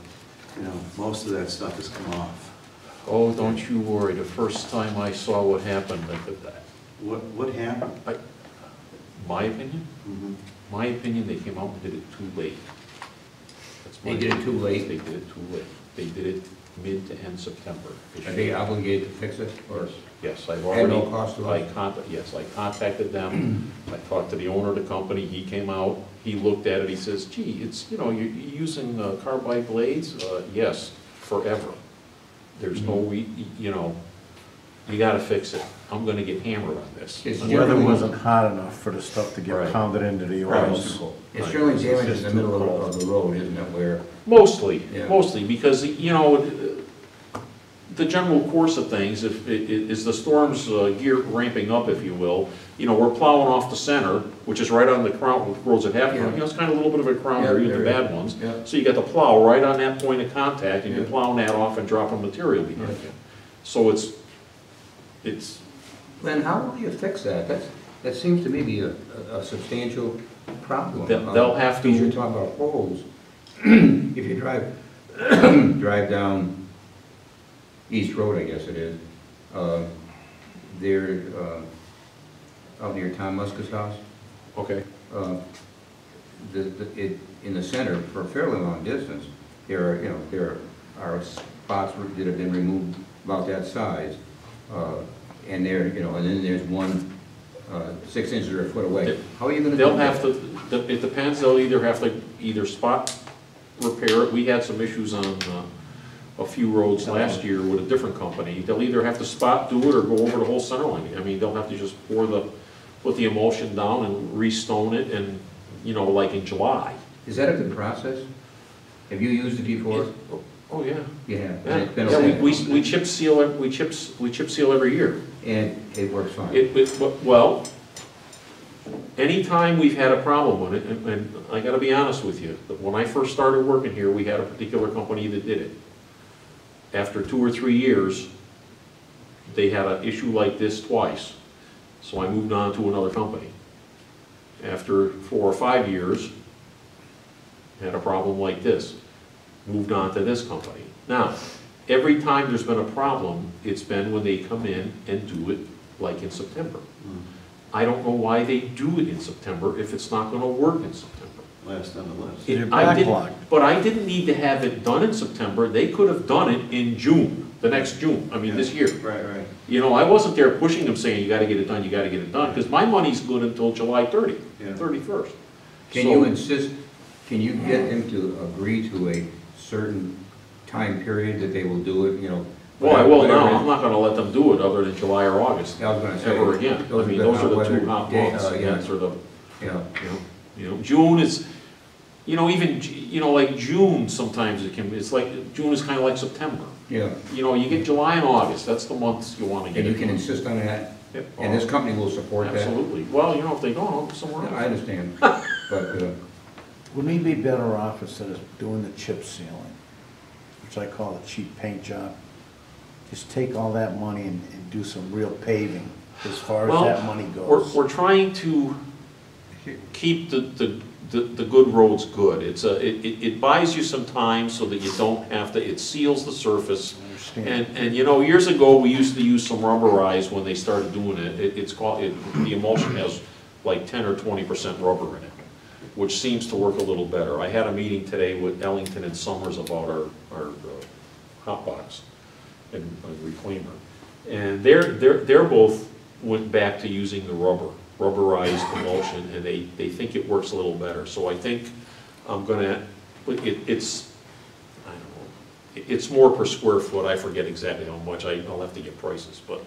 you know, most of that stuff has come off. Oh, don't you worry, the first time I saw what happened, What happened? my opinion, Mhm. my opinion, they came out and did it too late. That's my They did it too late? They did it too late. They did it mid to end September. Are they obligated to fix it, or? Yes, I've At already. no cost to us? Yes, I contacted them, I talked to the owner of the company, he came out, he looked at it, he says, gee, it's, you know, you're using carbide blades? Yes, forever. There's no, you know, you gotta fix it. I'm gonna get hammered on this. It's The weather generally- wasn't hot enough for the stuff to get Right. pounded into the Right. oils. It's generally damage in the middle of the road, isn't it, where? Mostly, Yeah. mostly, because, you know, the general course of things, if, is the storm's gear ramping up, if you will, you know, we're plowing off the center, which is right on the crown, roads that have, you know, it's kind of a little bit of a crown Yeah, area, the there bad ones. Yeah. So you got the plow right on that point of contact, and you're Yeah. plowing that off and dropping material behind you. So it's, Then how will you fix that? That seems to me to be a substantial problem. They'll have to- Because you're talking about poles. If you drive down East Road, I guess it is, there, out near Tom Muska's house, okay, in the center, for a fairly long distance, there are spots that have been removed about that size, and there, and then there's one 6 inches or a foot away. How are you gonna do they'll that? have to, it depends, they'll either have to spot repair it. We had some issues on a few roads last year with a different company. They'll either have to spot do it or go over the whole center line. I mean, they'll have to just put the emulsion down and re-stone it, and, you know, like in July. Is that a good process? Have you used it before? Oh, yeah. You have? Yeah, And it's been yeah, okay? we chip seal, we chip seal every year. And it works fine? Well, anytime we've had a problem with it, and I gotta be honest with you, that when I first started working here, we had a particular company that did it. After 2 or 3 years, they had an issue like this twice, so I moved on to another company. After 4 or 5 years, had a problem like this, moved on to this company. Now, every time there's been a problem, it's been when they come in and do it like in September. I don't know why they do it in September if it's not gonna work in September. Last on the list. You're I didn't- backlogged. But I didn't need to have it done in September, they could have done it in June, the next June, I mean, this year. Right, right. You know, I wasn't there pushing them saying, you gotta get it done, you gotta get it done, because my money's good until July 30th, Yeah. 31st. Can So- you insist, can you get them to agree to a certain time period that they will do it, Well, I will whatever now, it is? I'm not gonna let them do it other than July or August, I was gonna say. ever again. I mean, those are the 2 hot months, Yeah, or the, yeah. you know. You know, June is, you know, even, you know, like June, sometimes it's like, June is kind of like September. Yeah, You know, you get July and August, that's the months you want to get and you it can done. insist on that, Yep. and this company will support that. Absolutely. Well, you know, if they don't, I'll go somewhere Yeah, else. I understand, but, Wouldn't he be better off instead of doing the chip sealing, which I call a cheap paint job? Just take all that money and do some real paving as far as Well, that money goes. We're trying to keep the good roads good. It buys you some time so that you don't have to, it seals the surface. I understand. And you know, years ago, we used to use some rubberized when they started doing it. It's called, the emulsion has like 10 or 20% rubber in it, which seems to work a little better. I had a meeting today with Ellington and Summers about our hot box and reclaimer. And they're both went back to using the rubberized emulsion, and they think it works a little better. So I think I'm gonna, it's, I don't know, it's more per square foot. I forget exactly how much. I'll have to get prices, but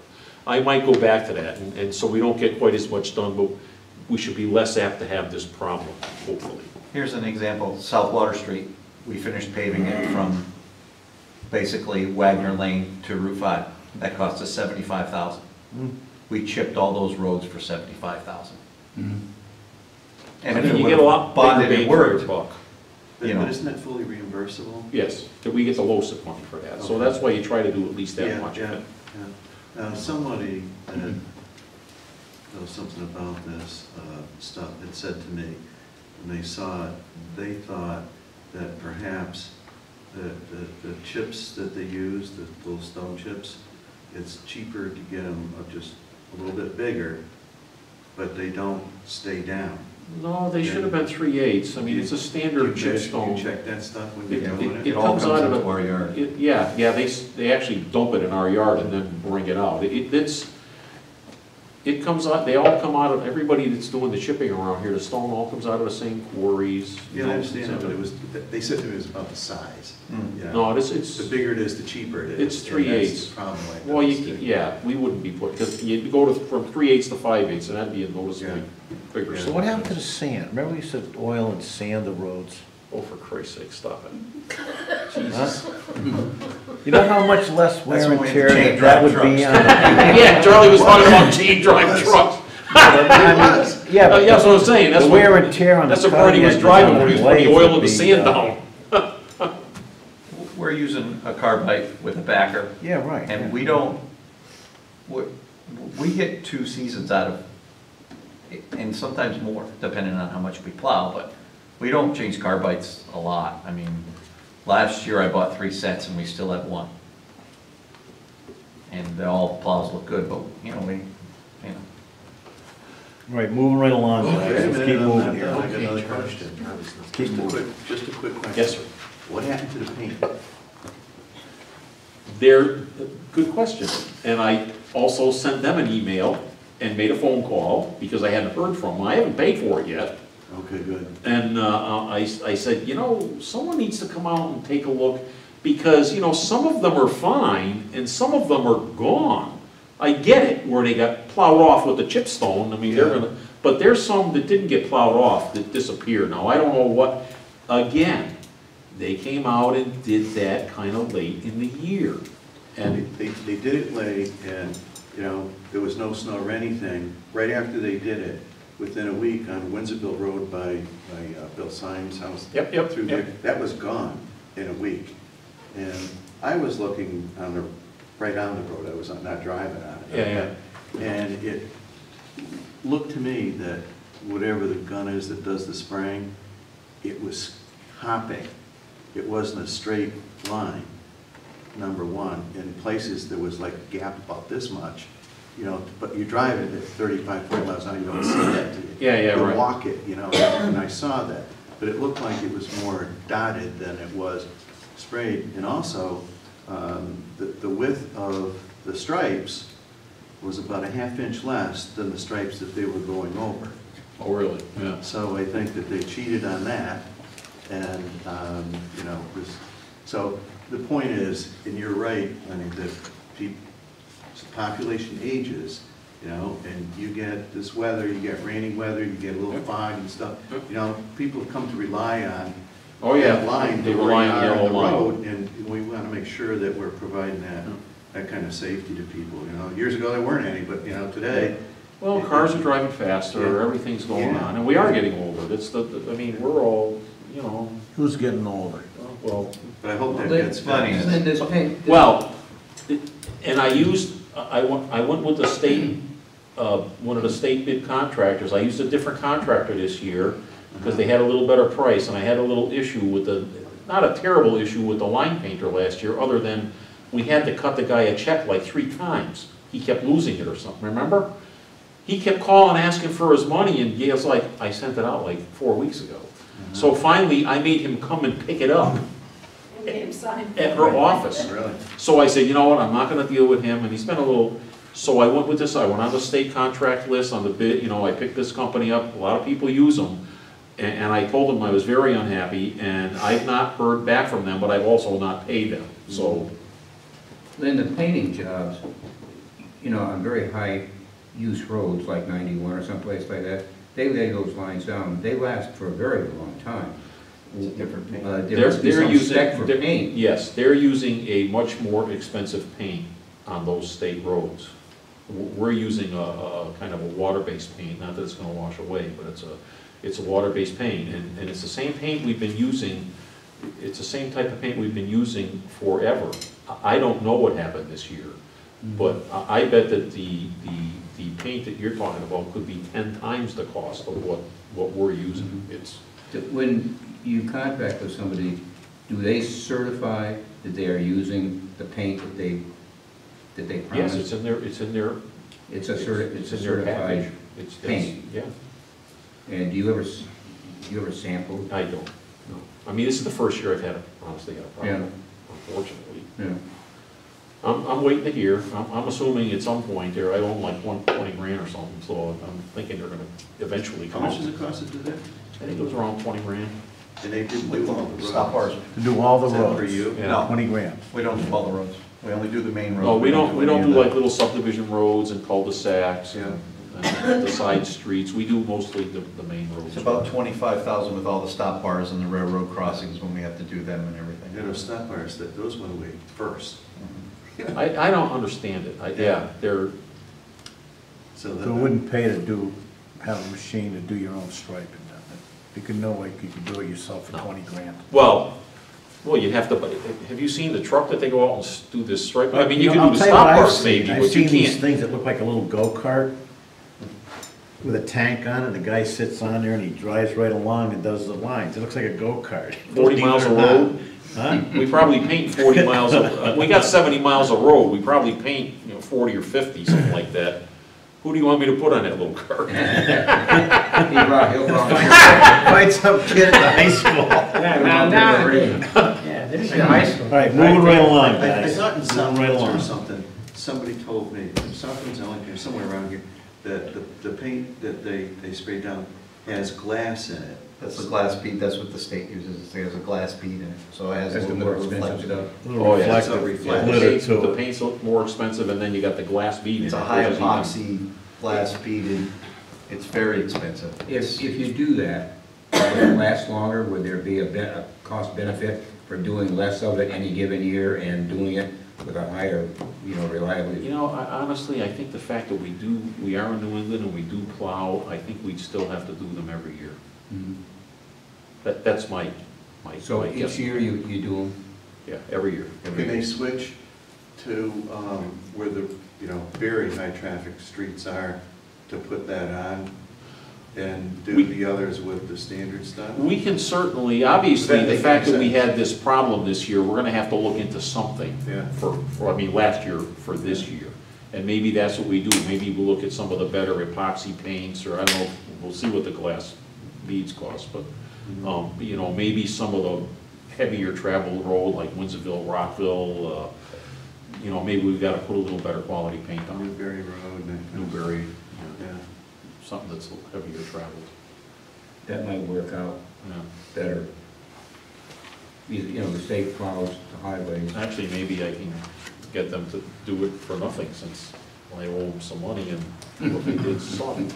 I might go back to that, and so we don't get quite as much done, but we should be less apt to have this problem, hopefully. Here's an example, South Water Street. We finished paving it from basically Wagner Lane to Route 5. That cost us $75,000. We chipped all those roads for $75,000. And I if mean, it you would get a have lot better bonded bang and for your worked, buck. you know. But isn't that fully reimbursable? Yes, we get the LoCIP money for that, so Okay. that's why you try to do at least that Yeah, much of yeah, it. yeah. Somebody that knows something about this stuff had said to me, when they saw it, they thought that perhaps the chips that they use, the little stone chips, it's cheaper to get them just a little bit bigger, but they don't stay down. No, they should have been 3/8. I mean, it's a standard chip stone. You check that stuff when you're doing it? It comes out of into our yard. Yeah, they actually dump it in our yard and then bring it out. It comes out, they all come out of, everybody that's doing the chipping around here, the stone all comes out of the same quarries. Yeah, I understand that, but it was, they said to me it was about the size. You know. No, The it's, bigger it is, the cheaper it is. It's And that's 3/8. the problem like well, this. yeah, we wouldn't be put, because you go from 3/8 to 5/8, and that'd be a noticeably bigger. Yeah. So what happened to the sand? Remember we said oil and sand the roads? Oh, for Christ's sake, stop it. Huh? You know how much less wear when and we had tear to change that would drive be on? Yeah, Charlie was talking about chain drive trucks. Yeah, but That's what I'm saying, that's the what, wear and tear on the that's the part he was cutting driving edges when he was on putting the blades oil would and the be, sand down. We're using a carbide with a backer, Yeah, right. and we don't, we get 2 seasons out of, and sometimes more, depending on how much we plow, but we don't change carbides a lot. I mean, last year I bought 3 sets and we still have 1. And all the plows look good, but, you know, Right, moving right along, Wait a guys. Let's minute, keep I'm moving not here. done. I got another question. Keep moving. Just a quick question. Yes, sir. What happened to the paint? Good question. And I also sent them an email and made a phone call, because I hadn't heard from them. I haven't paid for it yet. Okay, good. And I said, you know, someone needs to come out and take a look, because, you know, some of them are fine and some of them are gone. I get it, where they got plowed off with the chip stone, I mean, they're gonna, but there's some that didn't get plowed off that disappeared. Now, I don't know what, again, they came out and did that kind of late in the year. And They did it late, and, you know, there was no snow or anything. Right after they did it, within a week on Windsorville Road by Bill Symes' house. Yep, yep, Through yep. there, that was gone in a week. And I was looking right on the road, I was not driving on it. Yeah. And it looked to me that whatever the gun is that does the spraying, it was hopping. It wasn't a straight line, number one. In places, there was like a gap about this much, you know, but you drive it at 35, 40 miles an hour, you don't see that, do you? Yeah, You right. walk it, you know, and I saw that. But it looked like it was more dotted than it was sprayed. And also, the width of the stripes was about a ½ inch less than the stripes that they were going over. Oh, really? Yeah. So I think that they cheated on that, and, you know, so the point is, and you're right, I mean, that population ages, you know, and you get this weather, you get rainy weather, you get a little fog and stuff, you know, people come to rely on Oh, yeah. that line, They to rely where on you are the on the line. road, and we want to make sure that we're providing that kind of safety to people, you know. Years ago, there weren't any, but, you know, today, Well, cars are driving faster, Yeah. everything's going Yeah. on, and we are getting older. That's I mean, we're all, you know, Who's getting older? well, but I hope that Lynn- gets Lynn, fixed. this paint, well, and I went with the state, one of the state bid contractors. I used a different contractor this year because they had a little better price, and I had a little issue with not a terrible issue with the line painter last year, other than we had to cut the guy a check like 3 times. He kept losing it or something, remember? He kept calling, asking for his money, and Gail's like, I sent it out like 4 weeks ago. So finally, I made him come and pick it up And get him signed. at her office. Really? So I said, you know what, I'm not gonna deal with him, and he spent a little, so I went with this, I went on the state contract list, on the bid, you know, I picked this company up, a lot of people use them, and I told them I was very unhappy, and I've not heard back from them, but I've also not paid them, so. Then the painting jobs, you know, on very high-use roads like 91 or someplace like that, they lay those lines down, they last for a very long time. it's a different paint. There must be some spec for paint. Yes, they're using a much more expensive paint on those state roads. We're using a kind of a water-based paint, not that it's gonna wash away, but it's a water-based paint, and it's the same paint we've been using, it's the same type of paint we've been using forever. I don't know what happened this year, but I bet that the paint that you're talking about could be 10 times the cost of what we're using. It's, When you contract with somebody, do they certify that they are using the paint that they promise? yes, it's in their, It's a it's in their certified package. It's, paint. yeah. And do you ever sample? I don't, no. I mean, this is the first year I've had, honestly, had a problem, Yeah. unfortunately. Yeah. I'm waiting to hear. I'm assuming at some point there, I own like 20 grand or something, so I'm thinking they're gonna eventually How come much out. does it cost to do that? I think it was around 20 grand. And they didn't do all the roads? Stop bars. To do all the Is that roads? for you? Yeah. No. 20 grand. We don't do all the roads. We only do the main roads. No, we don't any do of like the- little subdivision roads and cul-de-sacs Yeah. and the side streets. We do mostly the main roads. It's about 25,000 with all the stop bars and the railroad crossings when we have to do them and You everything. know, stop bars, those went away first. I don't understand it. Yeah, they're, So So it wouldn't pay to have a machine to do your own striping. You could know, like, you could do it yourself for 20 grand. well, you'd have to, have you seen the truck that they go out and do this stripe? I mean, you can I'll do the tell you what stop I've bars seen. maybe, I've but you seen these can't. things that look like a little go-kart with a tank on it, the guy sits on there and he drives right along and does the lines. It looks like a go-kart. 40 miles of road? Huh? We probably paint 40 miles of, we got 70 miles of road, we probably paint, 40 or 50, something like that. Who do you want me to put on that little car? He'll probably- Find some kid at the high school. Yeah, there's your high school. All right, moving right along, I guys. thought in Moving South right or along. something, somebody told me, Southwind's Ellington, somewhere around here, that the paint that they spray down has glass in it. That's the glass bead, that's what the state uses, it has a glass bead in it, so it has a That's the little bit more of expensive reflection. stuff. Little Oh, yeah, it's a reflective reflective. glitter to The it. paint's look more expensive, and then you got the glass bead in it. It's a high which is even- epoxy glass beaded, it's very expensive. If you do that, would it last longer? Would there be a cost benefit for doing less of it any given year and doing it with a higher, reliability? Honestly, I think the fact that we are in New England and we do plow, I think we'd still have to do them every year. Mhm. That's my So my guess. each year you do them? Yeah, every year. Can they switch to where the, very high traffic streets are to put that on and do the others with the standard stuff? We can certainly, obviously, That the makes fact that we sense. had this problem this year, we're gonna have to look into something Yeah. last year for this year. And maybe that's what we do, maybe we'll look at some of the better epoxy paints, or I don't know, we'll see what the glass beads cost, but, maybe some of the heavier traveled road, like Windsorville, Rockville, maybe we've gotta put a little better quality paint on it. Newberry Road and. Newberry, Yeah. something that's a little heavier traveled, That might work out yeah. better. The state plows the highways. Actually, maybe I can get them to do it for nothing, since I owe them some money and what they did sucked.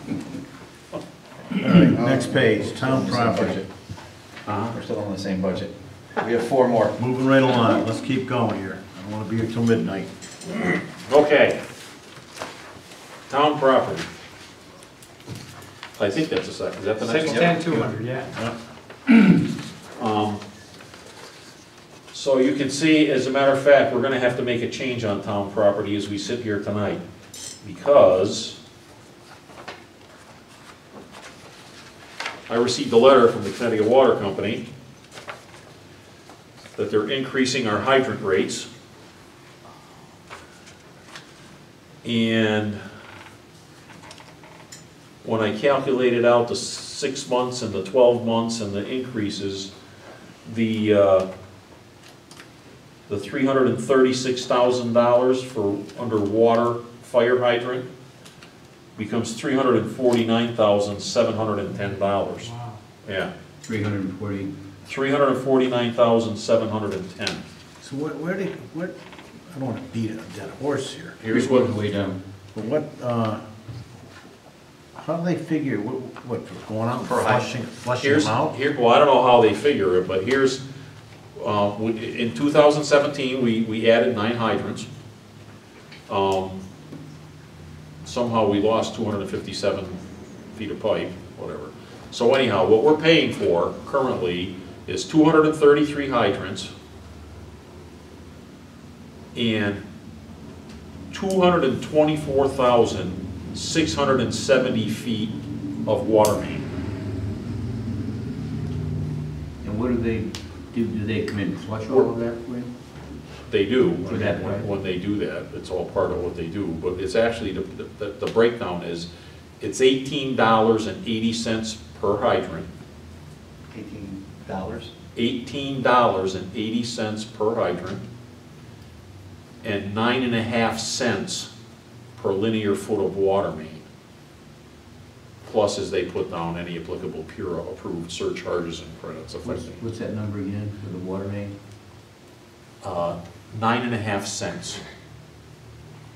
All right, next page, town property. We're still on the same budget. We have 4 more. Moving right along, let's keep going here. I don't wanna be here till midnight. Okay. Town property. I think that's the second, is that the next one? 610, 200, yeah. So you can see, as a matter of fact, we're gonna have to make a change on town property as we sit here tonight, because I received a letter from the Connecticut Water Company that they're increasing our hydrant rates. And when I calculated out the 6 months and the 12 months and the increases, the $336,000 for underwater fire hydrant becomes $349,710. Wow. Yeah, 340. $349,710. So what, I don't wanna beat a dead horse here, Here's Working what, way down. but what, how do they figure, what, going out and Per flushing here's, them out? well, I don't know how they figure it, but here's, in 2017, we added 9 hydrants. Somehow we lost 257 feet of pipe, whatever. So anyhow, what we're paying for currently is 233 hydrants and 224,670 feet of water main. And what do they do? Do they come in and flush all of that for you? They do, For that way? when they do that, it's all part of what they do, but it's actually, the breakdown is, it's $18.80 per hydrant, $18. $18.80 per hydrant, and 9.5 cents per linear foot of water main. Plus, as they put down any applicable PURA approved surcharges and credits affecting. What's that number again for the water main? 9.5 cents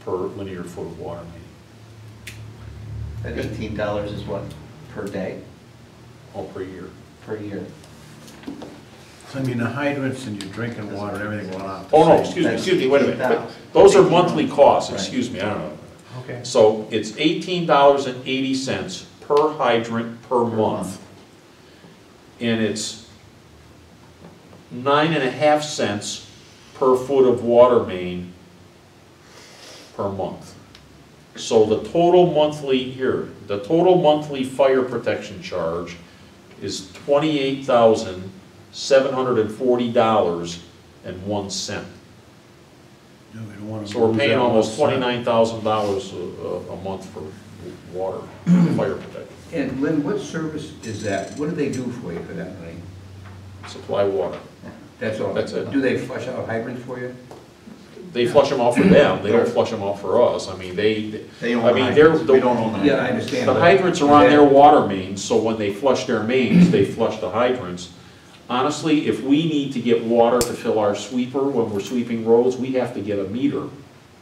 per linear foot of water main. That $18 is what, per day, All per year. per year? So I mean, the hydrants and your drinking water and everything went out. Oh, no, excuse me, wait a minute. But those are monthly costs, excuse me, I don't know. Okay. So it's $18.80 per hydrant per month. And it's 9.5 cents per foot of water main per month. So the total monthly, the total monthly fire protection charge is $28,740.01. No, we don't wanna So we're lose paying that almost 1 cent. $29,000 a month for water, fire protection. And Lynn, what service is that? What do they do for you for that money? Supply water. That's all? That's it. Do they flush out hydrants for you? They flush them out for them, they don't flush them out for us. I mean, They own I mean, they're, hydrants. We don't own Yeah, I hydrants. understand. the but hydrants are do on they- their water mains, so when they flush their mains, they flush the hydrants. Honestly, if we need to get water to fill our sweeper when we're sweeping roads, we have to get a meter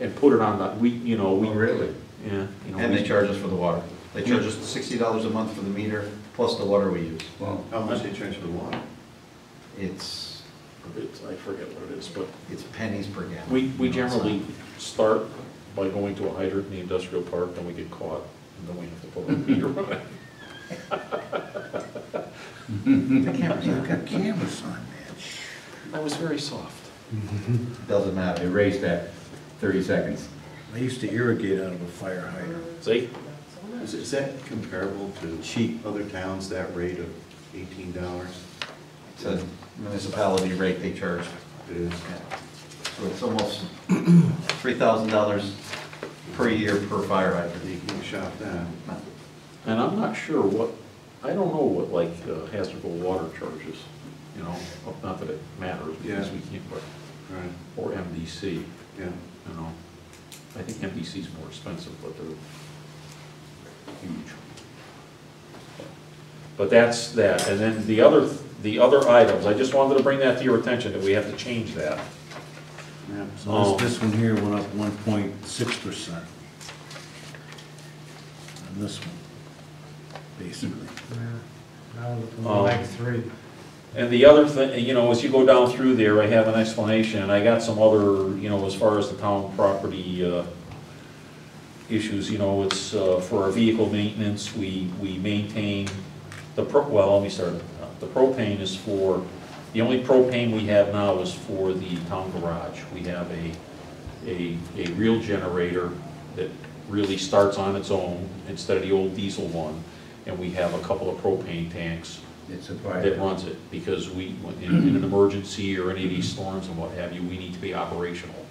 and put it on the, Oh, really? yeah, And they charge us for the water. They charge us $60 a month for the meter, plus the water we use. Well, How much they charge for the water? It's I forget what it is, but pennies per gallon. we generally start by going to a hydrant in the industrial park, then we get caught, and then we have to put a meter on it. The cameras, you've got cameras on, man. That was very soft. Doesn't they matter. raised that 30 seconds. I used to irrigate out of a fire hydrant. See? Is that comparable to Cheap. other towns, that rate of $18? It's a municipality rate they charge. It is. So it's almost $3,000 per year per fire hydrant. You can shop that. And I'm not sure I don't know what like Hazardville water charges, you know, not that it matters, because Yeah. we can't, but, Right, or MDC, yeah. you know. I think MDC's more expensive, but they're huge. But that's that, and then the other items, I just wanted to bring that to your attention, that we have to change that. So this one here went up 1.6%. than this one, basically. Now, like 3. And the other thing, you know, as you go down through there, I have an explanation, and I got some other, you know, as far as the town property issues, you know, it's for our vehicle maintenance, we maintain well, let me start. The propane is for, the only propane we have now is for the town garage. We have a real generator that really starts on its own instead of the old diesel one, and we have a couple of propane tanks It's supplied. that runs it, because in an emergency or any of these storms and what have you, we need to be operational.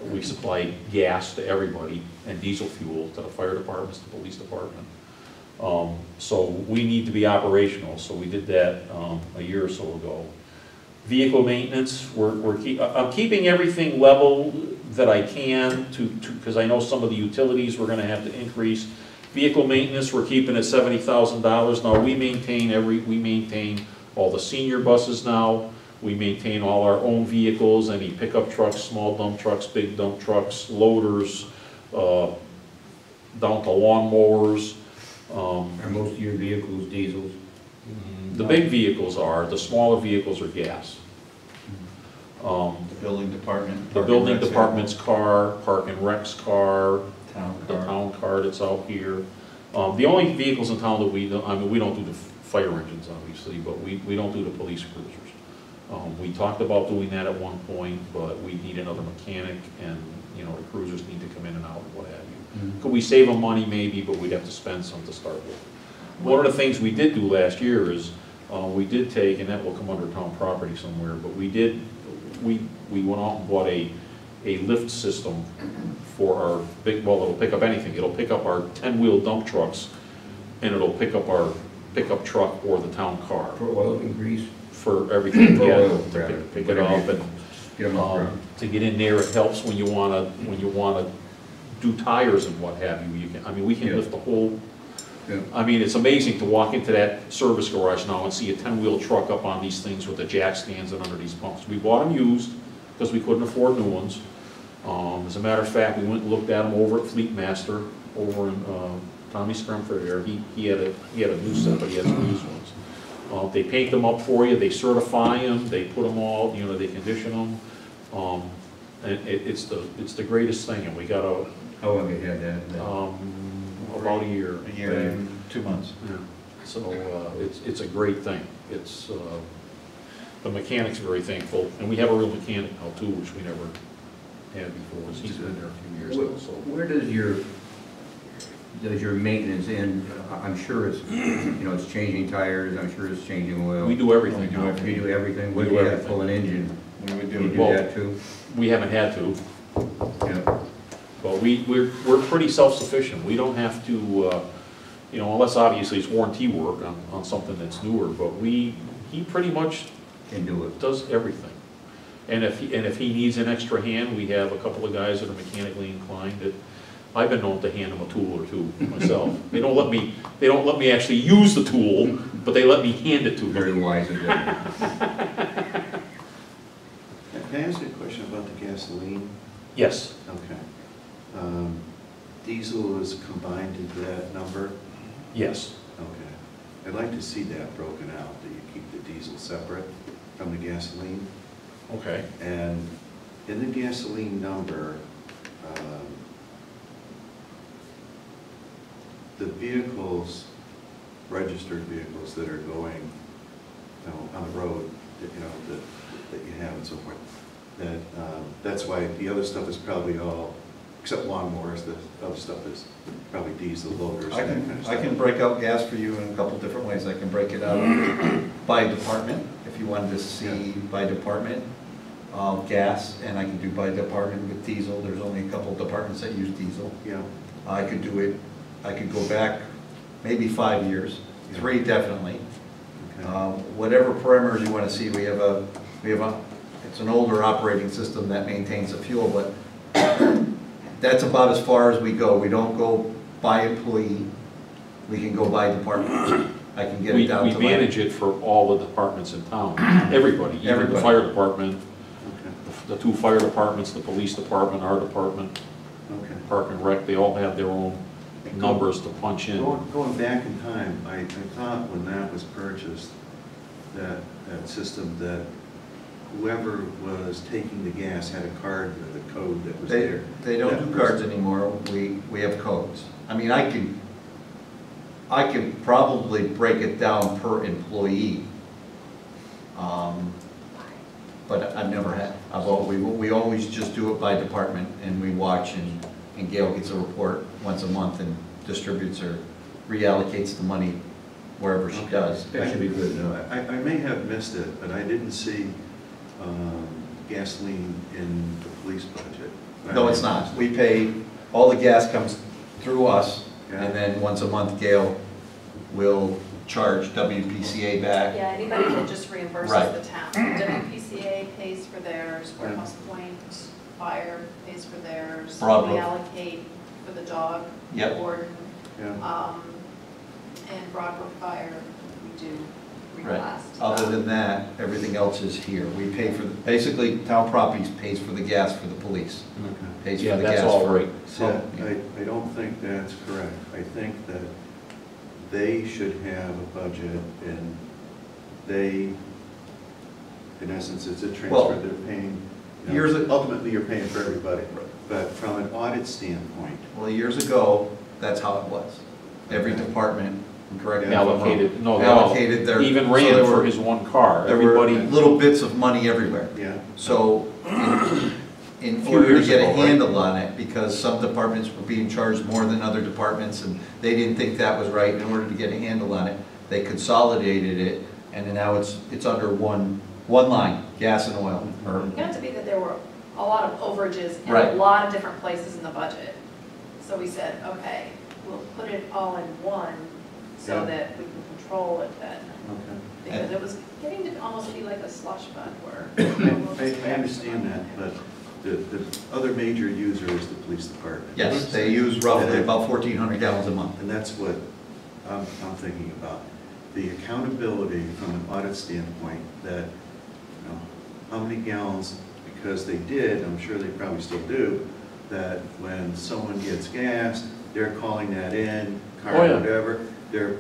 We supply gas to everybody and diesel fuel to the fire departments, the police department. So we need to be operational, so we did that a year or so ago. Vehicle maintenance, I'm keeping everything level that I can because I know some of the utilities we're gonna have to increase. Vehicle maintenance, we're keeping at $70,000. Now, we maintain all the senior buses now. We maintain all our own vehicles, any pickup trucks, small dump trucks, big dump trucks, loaders, down to lawnmowers. Are most of your vehicles diesels? The big vehicles are, the smaller vehicles are gas. The building department. The building department's car, park and rec's car, Town the car. town car that's out here. The only vehicles in town that we don't, I mean, we don't do the fire engines, obviously, but we don't do the police cruisers. We talked about doing that at one point, but we need another mechanic, and, you know, the cruisers need to come in and out and what have you. Could we save them money? Maybe, but we'd have to spend some to start with. One of the things we did do last year is, we did take, and that will come under town property somewhere, but we went out and bought a lift system for our big, well, it'll pick up anything. It'll pick up our 10-wheel dump trucks, and it'll pick up our pickup truck or the town car. For oil and grease? For everything, For yeah, oil, to rather. pick it up and, Get them off ground. to get in there. It helps when you wanna do tires and what have you. We can Yeah. lift the whole, Yeah. I mean, it's amazing to walk into that service garage now and see a 10-wheel truck up on these things with the jack stands and under these pumps. We bought them used because we couldn't afford new ones. As a matter of fact, we went and looked at them over at Fleet Master, over in Tommy Scrumford there. He had a new set, but he had some used ones. They paint them up for you, they certify them, they put them all, you know, they condition them. And it's the greatest thing, and we got How long have you had that? about a year. A year and 2 months. Yeah. So it's a great thing. It's the mechanic's very thankful, and we have a real mechanic now too, which we never had before. He's been there a few years now. So Where does your maintenance end? I'm sure it's, you know, it's changing tires, I'm sure it's changing oil. we do everything now. You do everything? We What do do you have to everything. pull an engine? We would You do do Well- that too? We haven't had to, Yeah. but we're pretty self-sufficient. We don't have to, you know, unless obviously it's warranty work on something that's newer. But he pretty much Can do it. does everything. And if he needs an extra hand, we have a couple of guys that are mechanically inclined that I've been known to hand them a tool or two myself. They don't let me actually use the tool, but they let me hand it to Very them. wise of them. Can I ask you a question about the gasoline? Yes, Okay. Diesel is combined into that number? yes. Okay. I'd like to see that broken out, that you keep the diesel separate from the gasoline. Okay. And in the gasoline number, the vehicles, registered vehicles that are going, you know, on the road, that, you know, that you have and so forth, that's why the other stuff is probably all, except lawnmowers, the other stuff is probably diesel loaders I and that kind of can, stuff. I can break out gas for you in a couple different ways. I can break it out by department, if you wanted to see by department, gas, and I can do by department with diesel. There's only a couple departments that use diesel. Yeah. I could do it, I could go back maybe 5 years, 3 definitely. Okay. Whatever parameters you want to see, we have a, it's an older operating system that maintains the fuel, but that's about as far as we go. We don't go by employee, we can go by department. I can get it down to We manage it for all the departments in town, everybody, even the Everybody. fire department, Okay. the 2 fire departments, the police department, our department, Okay. Park and Rec, they all have their own numbers to punch in. Going back in time, I thought when that was purchased, that system, that whoever was taking the gas had a card with a code that was there. They don't do cards anymore, we have codes. I mean, I can probably break it down per employee. But I've never had, we always just do it by department, and we watch, and Gail gets a report once a month and distributes or reallocates the money wherever she does. That should be good enough. I may have missed it, but I didn't see gasoline in the police budget. No, it's not. We pay, all the gas comes through us, Yeah. and then once a month Gail will charge WPCA back. Yeah, anybody that just reimburses Right. the town. WPCA pays for theirs, Warehouse Point, Fire pays for theirs. Broadbrook. We allocate for the dog Yep. warden. Yeah. And Broadbrook Fire, we do Right. reblast. Other than that, everything else is here. We pay for, basically, town properties pays for the gas for the police. Okay. Pays Yeah, for the that's gas all for- right. See, I don't think that's correct. I think that they should have a budget, and they, in essence, it's a Well, transfer, they're paying, years ago- ultimately, you're paying for everybody. But from an audit standpoint, Well, years ago, that's how it was. Every department, correct me if I'm wrong, Allocated, no, they allocated their. even so ran there for were- his one car. There were Everybody, little bits of money everywhere. yeah. So in Few order to years get a ago, right? handle on it, because some departments were being charged more than other departments, and they didn't think that was right, in order to get a handle on it, they consolidated it, and then now it's under one line, gas and oil, or, It got to be that there were a lot of overages in a Right. lot of different places in the budget. So we said, okay, we'll put it all in one so Yeah. that we can control it then. Okay. Because it was getting to almost be like a slush fund where. I understand that, but the other major user is the police department. yes, they use roughly about 1,400 gallons a month. And that's what I'm thinking about. The accountability from an audit standpoint, that, how many gallons, because they did, I'm sure they probably still do, that when someone gets gas, they're calling that in, car, Oh, yeah. whatever, they're,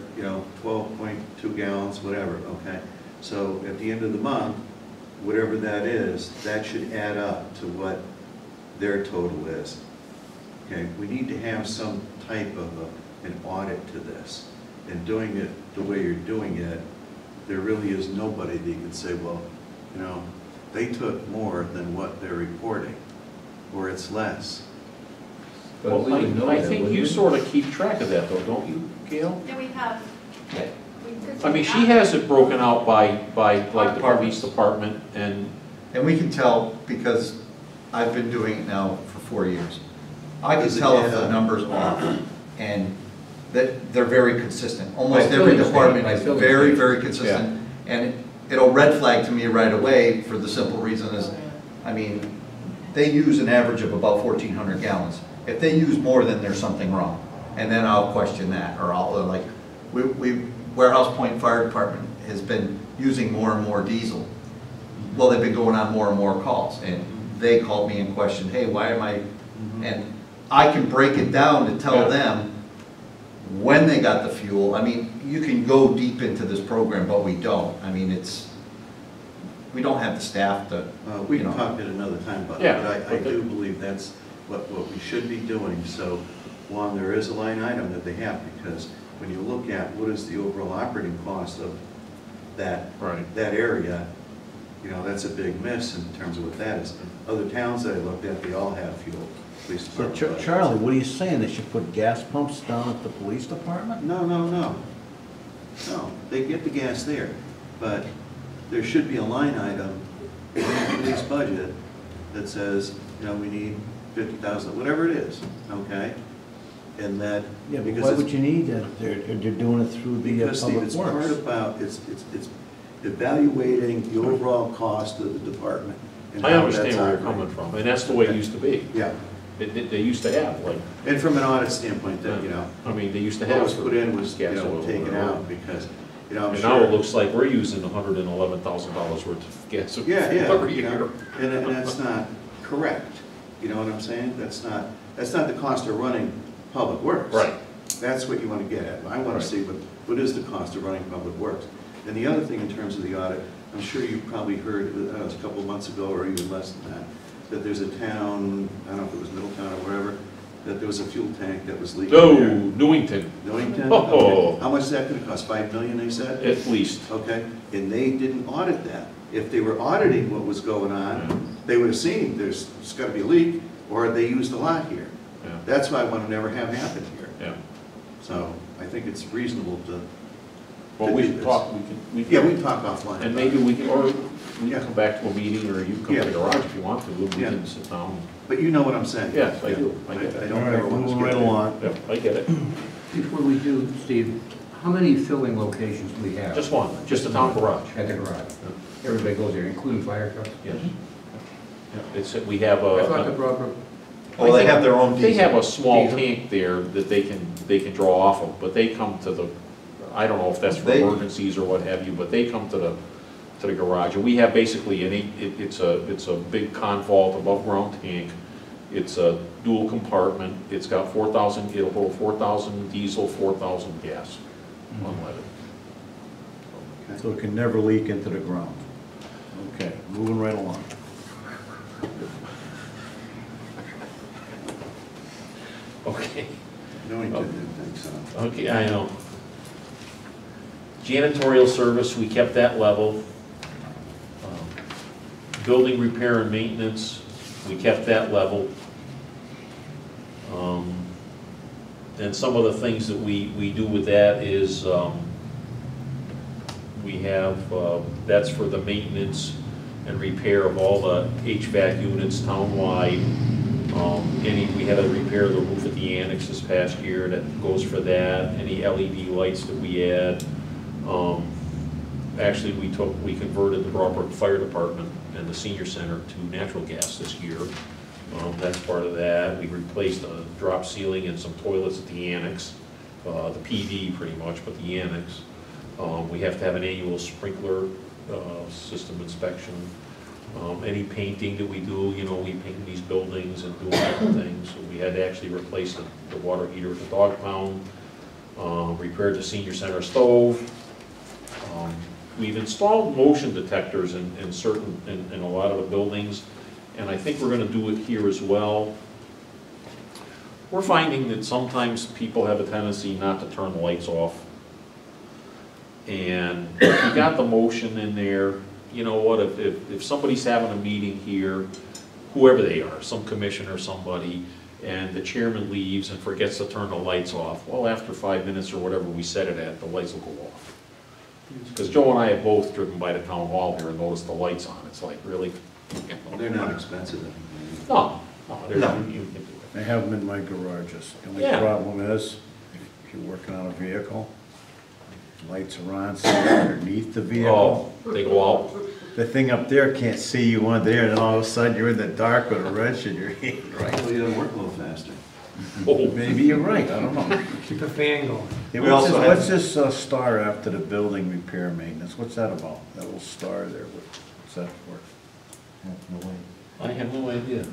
12.2 gallons, whatever, okay? So at the end of the month, whatever that is, that should add up to what their total is. Okay, we need to have some type of an audit to this. And doing it the way you're doing it, there really is nobody that you can say, well, they took more than what they're reporting, or it's less. But well, we would know I that, think wouldn't you we? sort of keep track of that though, don't you, Gail? Yeah, we have. I mean, she has it broken out by like the Departments. police department and, And we can tell, because I've been doing it now for 4 years. I can Does it tell if add the up? number's off, and that they're very consistent. Almost By every filling department station, is by filling very, station. very consistent. And it'll red flag to me right away for the simple reason is, I mean, they use an average of about 1,400 gallons. If they use more, then there's something wrong. And then I'll question that, or I'll, like, Warehouse Point Fire Department has been using more and more diesel. Well, they've been going on more and more calls, and they called me and questioned, hey, why am I, and I can break it down to tell Yeah. them when they got the fuel. I mean, you can go deep into this program, but we don't. I mean, we don't have the staff to, We you can know. talk at another time about it, Yeah, but I but the- do believe that's what we should be doing. So, one, there is a line item that they have, because when you look at what is the overall operating cost of that right. area, that's a big miss in terms of what that is. Other towns that I looked at, they all have fuel, police So department. Charlie, what are you saying? They should put gas pumps down at the police department? No, no, they get the gas there, but there should be a line item in the police budget that says, we need 50,000, whatever it is, okay? And that, Yeah, but because why it's- would you need that? They're doing it through the because Steve, public it's part works. about, it's evaluating the overall cost of the department. and I how understand that's where you're operating. coming from, and that's the way it used to be. Yeah, They used to have, like, and from an audit standpoint, that, I mean, they used to what have. was put in was, gas oil, taken whatever. out, because, I'm And now it sure. looks like we're using $111,000 worth of gas Yeah, every yeah, year. and that's not correct, you know what I'm saying? That's not the cost of running public works. Right. That's what you want to get at. I want to see what is the cost of running public works. And the other thing in terms of the audit, I'm sure you probably heard, it was a couple of months ago or even less than that there's a town, I don't know if it was Middletown or wherever, that there was a fuel tank that was leaking Oh, there. Newington, Newington? Oh. Okay. How much is that going to cost? 5 million, they said? at least. Okay, and they didn't audit that. If they were auditing what was going on, they would have seen there's got to be a leak, or they used a lot here. Yeah. That's what I want to never have happen here. Yeah. So I think it's reasonable to. Well, to we do can this. talk, we Yeah, can, we can talk offline. and about maybe it. we can, or we can come back to a meeting, or you can come to the Yeah. garage if you want to, and we Yeah. can sit down. But you know what I'm saying? Yes, I Yeah. do. I get it. I All don't right, ever want to moving skip right that. along. Yep, I get it. Before we do, Steve, how many filling locations do we have? Just one, just the town garage. At the garage. Everybody goes there, including fire trucks? Yes. Yeah, it's, we have I thought the a, proper, Well, they have their own they have diesel. a small Diesel. tank there that they can draw off of, but they come to the, I don't know if that's for They- emergencies or what have you, but they come to the garage. And we have basically it's a big convault above ground tank. It's a dual compartment. It's got 4,000, it'll hold 4,000 diesel, 4,000 gas, unleaded. So it can never leak into the ground. Okay, moving right along. Okay. Newington didn't think so. Okay, I know. Janitorial service, we kept that level. Building repair and maintenance, we kept that level. And some of the things that we do with that is, we have, that's for the maintenance and repair of all the HVAC units townwide. We had to repair the roof at the annex this past year, that goes for that. Any LED lights that we add. Actually, we converted the Broadbrook Fire Department and the senior center to natural gas this year. That's part of that. We replaced a drop ceiling and some toilets at the annex, the PD pretty much, but the annex. We have to have an annual sprinkler system inspection. Any painting that we do, we paint these buildings and do different things. So we had to actually replace the water heater at the dog pound, repaired the senior center stove. We've installed motion detectors in a lot of the buildings, and I think we're gonna do it here as well. We're finding that sometimes people have a tendency not to turn the lights off. And if you got the motion in there, you know what, if somebody's having a meeting here, whoever they are, some commissioner, somebody, and the chairman leaves and forgets to turn the lights off, well, after 5 minutes or whatever we set it at, the lights will go off. Because Joe and I have both driven by the town hall here and noticed the lights on. It's like, really? They're not expensive. No, they're No. not, you can do it. I have them in my garages. The only Yeah. problem is, if you're working on a vehicle, lights are on, so underneath the vehicle. Oh, they go out? The thing up there can't see you under there, and then all of a sudden you're in the dark with a wrench in your hand. Well, you gotta work a little faster. Oh, Maybe you're right, I don't know. Keep the fan going. Hey, We also have- what's this star after the building repair maintenance? What's that about? That little star there, what's that for? I have no idea.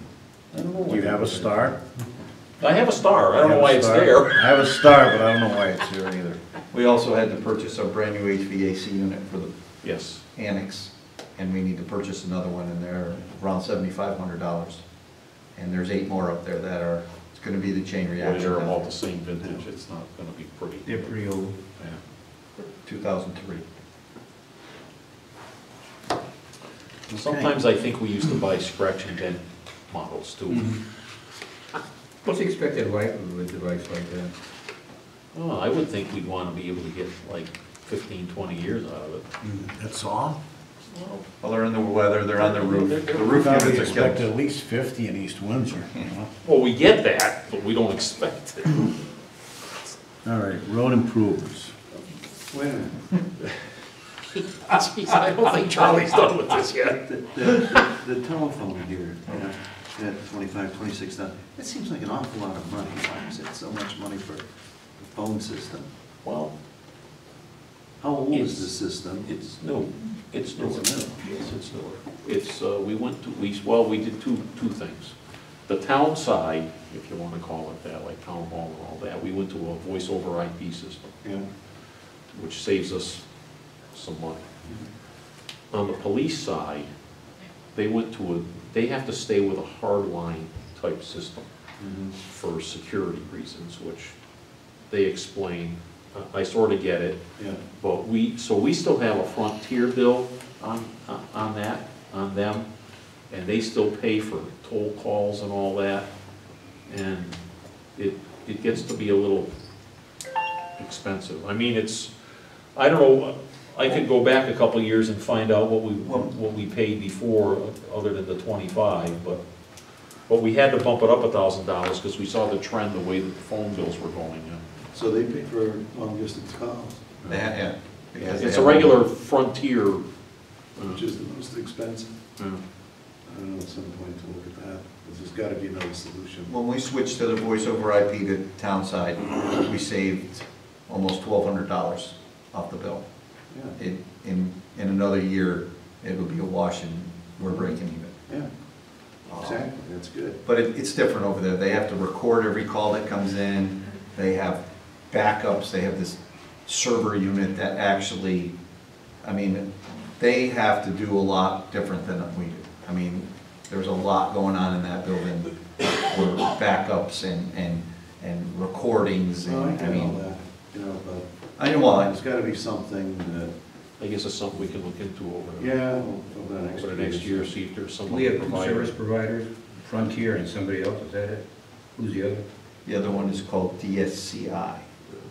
I don't know. Do you have a star? I have a star. I don't know have why a it's star? there. I have a star, but I don't know why it's there either. We also had to purchase a brand new HVAC unit for the Yes. annex, and we need to purchase another one, and they're around $7,500. And there's 8 more up there that are, it's gonna be the chain Boy, reaction. they're now. all the same vintage. It's not gonna be pretty. They're pretty old, Yeah. 2003. Sometimes I think we used to buy scratch and dent models too. what's the expected life of a device like that? Oh, I would think we'd wanna be able to get like 15, 20 years out of it. That's all? Well, Well, they're in the weather, they're on the roof. They're- The roof Probably units are expect killed. at least 50 in East Windsor, you know? well, we get that, but we don't expect it. All right, road improvements. Wait a minute. Jeez, I don't think Charlie's done with this yet. The telephone here, at 25, 26,000, that seems like an awful lot of money. Why is it so much money for a phone system? Well, How old is It's- the system? it's new. It's newer. It's new. Yes, it's newer. It's, we did two things. the town side, if you want to call it that, like town hall and all that, we went to a voice over IP system, Yeah. which saves us some money. On the police side, they have to stay with a hardline type system for security reasons, which they explain. I sort of get it, Yeah. but we still have a Frontier bill on them, and they still pay for toll calls and all that, and it gets to be a little expensive. I mean, I don't know, I could go back a couple of years and find out what we paid before, other than the 25, but we had to bump it up $1,000 because we saw the trend, the way that the phone bills were going in. So they pay for long distance calls, Yeah. because they It's a have- regular Frontier. which is the most expensive. Yeah. I don't know, at some point to look at that, because there's gotta be another solution. When we switched to the voice over IP to town side, we saved almost $1,200 off the bill. Yeah, In another year, it would be a wash and we're breaking even. yeah, exactly, that's good. But it's different over there. They have to record every call that comes in. They have backups. They have this server unit that actually, I mean, they have to do a lot different than we do. I mean, there's a lot going on in that building for backups and recordings Well, I and, I get all mean, that, you know, but I know why. there's gotta be something that, I guess it's something we can look into yeah, over the next year, see if there's someone. We have two provider. service providers, Frontier and somebody else, is that it? Who's the other? The other one is called DSCI,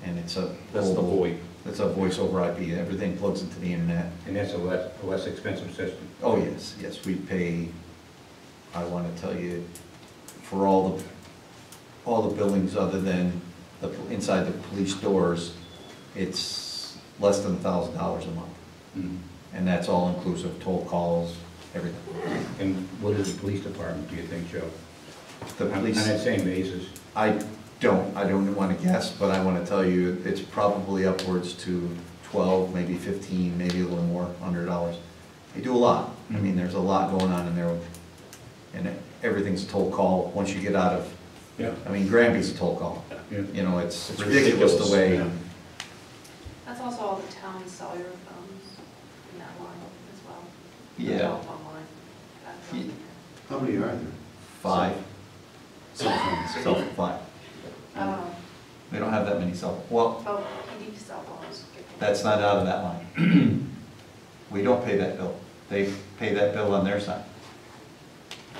and it's a. That's the global- VoIP. It's a voice over IP. Everything plugs into the internet. And that's a less expensive system. Oh, yes, yes, we pay, I want to tell you, for all the buildings other than inside the police doors, it's less than $1,000 a month. Mhm. And that's all inclusive, toll calls, everything. And what is the police department, do you think, Joe? The On police, that same basis? I don't want to guess, but I want to tell you, it's probably upwards to 12, maybe 15, maybe a little more, $100. They do a lot. I mean, there's a lot going on in there, and everything's a toll call once you get out of, Yeah. I mean, Granby's a toll call. Yeah. You know, it's It's ridiculous the way, yeah. That's also all the town cellular phones in that line as well. Yeah. Telephone line. That's on Ye- there. how many are there? 5, Cell phones. cell phone 5. Oh, We don't have that many well, oh, PD cell phones. that's not out of that line. We don't pay that bill. They pay that bill on their side.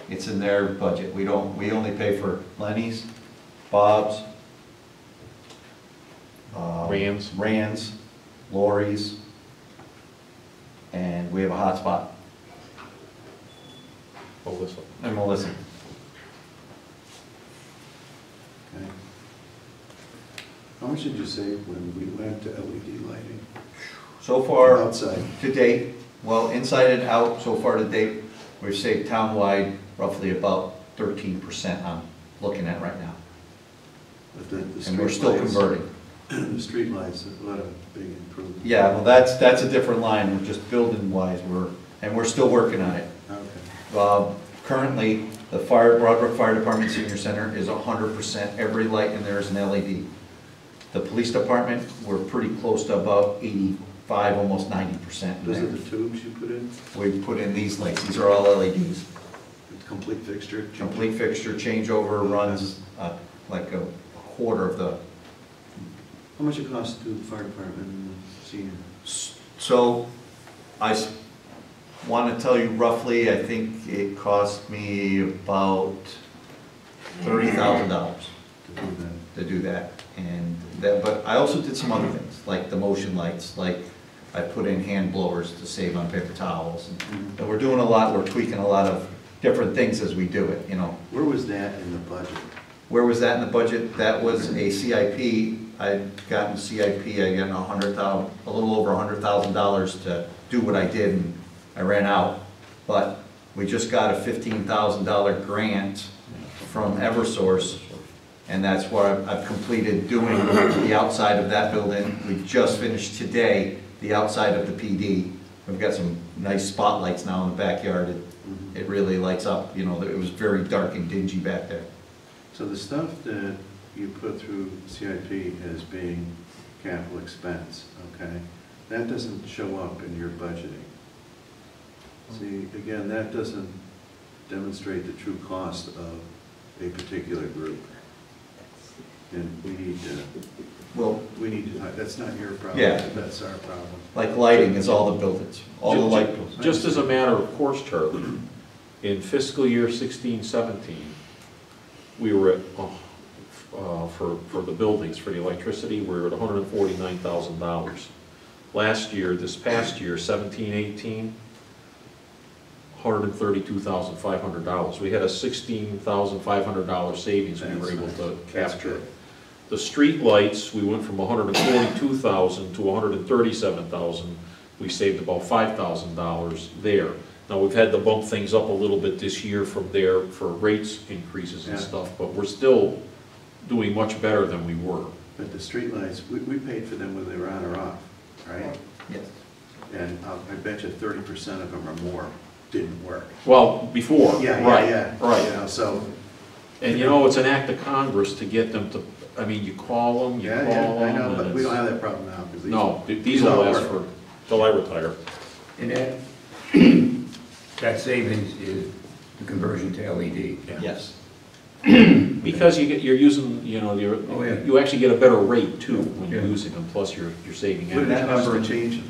It's in their budget. We only pay for Lenny's, Bob's, Rand's, Lori's, and we have a hotspot, Melissa. and Melissa. Okay. How much did you save when we went to LED lighting? So far, Outside. to date, well, inside and out, so far to date, we've saved townwide roughly about 13% I'm looking at right now. But the And we're street still lights- converting. The street lights, a lot of big improvement. Yeah, well, that's a different line, we're just building wise, we're still working on it. Okay. Currently, the Broadbrook Fire Department Senior Center is 100%, every light in there is an LED. The police department, we're pretty close to about 85, almost 90% in Those are there. the tubes you put in? We put in these lights, these are all LEDs. Complete fixture? Complete fixture changeover runs like a quarter of the. How much it costs to do the fire department and the senior? So I want to tell you roughly, I think it cost me about $30,000 To do that? to do that. And that, but I also did some other things, like the motion lights, like I put in hand blowers to save on paper towels. And we're doing a lot, we're tweaking a lot of different things as we do it, you know. Where was that in the budget? Where was that in the budget? That was a CIP. I'd gotten CIP, I got a little over $100,000 to do what I did, and I ran out. But we just got a $15,000 grant from Eversource, and that's where I've completed doing the outside of that building. We just finished today the outside of the PD, We've got some nice spotlights now in the backyard. It really lights up, you know, it was very dark and dingy back there. So the stuff that you put through CIP as being capital expense, okay, that doesn't show up in your budgeting. See, again, that doesn't demonstrate the true cost of a particular group. And we need to, that's not your problem, Yeah. that's our problem. Like lighting is all the buildings, all the light bills. Just as a matter of course, Charlie, in fiscal year 16-17, we were at, for the buildings, for the electricity, we were at $149,000. Last year, this past year, 17-18, $132,500. We had a $16,500 savings we were able to capture. The street lights, we went from $142,000 to $137,000. We saved about $5,000 there. Now, we've had to bump things up a little bit this year from there for rates increases and stuff, but we're still doing much better than we were. But the streetlights, we paid for them whether they were on or off, right? Yes. And I bet you 30% of them or more didn't work. Well, before, right, You right. know, so. And you know, it's an act of Congress to get them to, I mean, you call them, you call them. I know, but and we don't it's- have that problem now. 'Cause No, these will all last work. for, till I retire. And that savings is the conversion to LED. Yeah. Yes. Because you're using, you know, Oh, yeah. you actually get a better rate too when you're Yeah. using them, plus you're saving What did that energy. number change?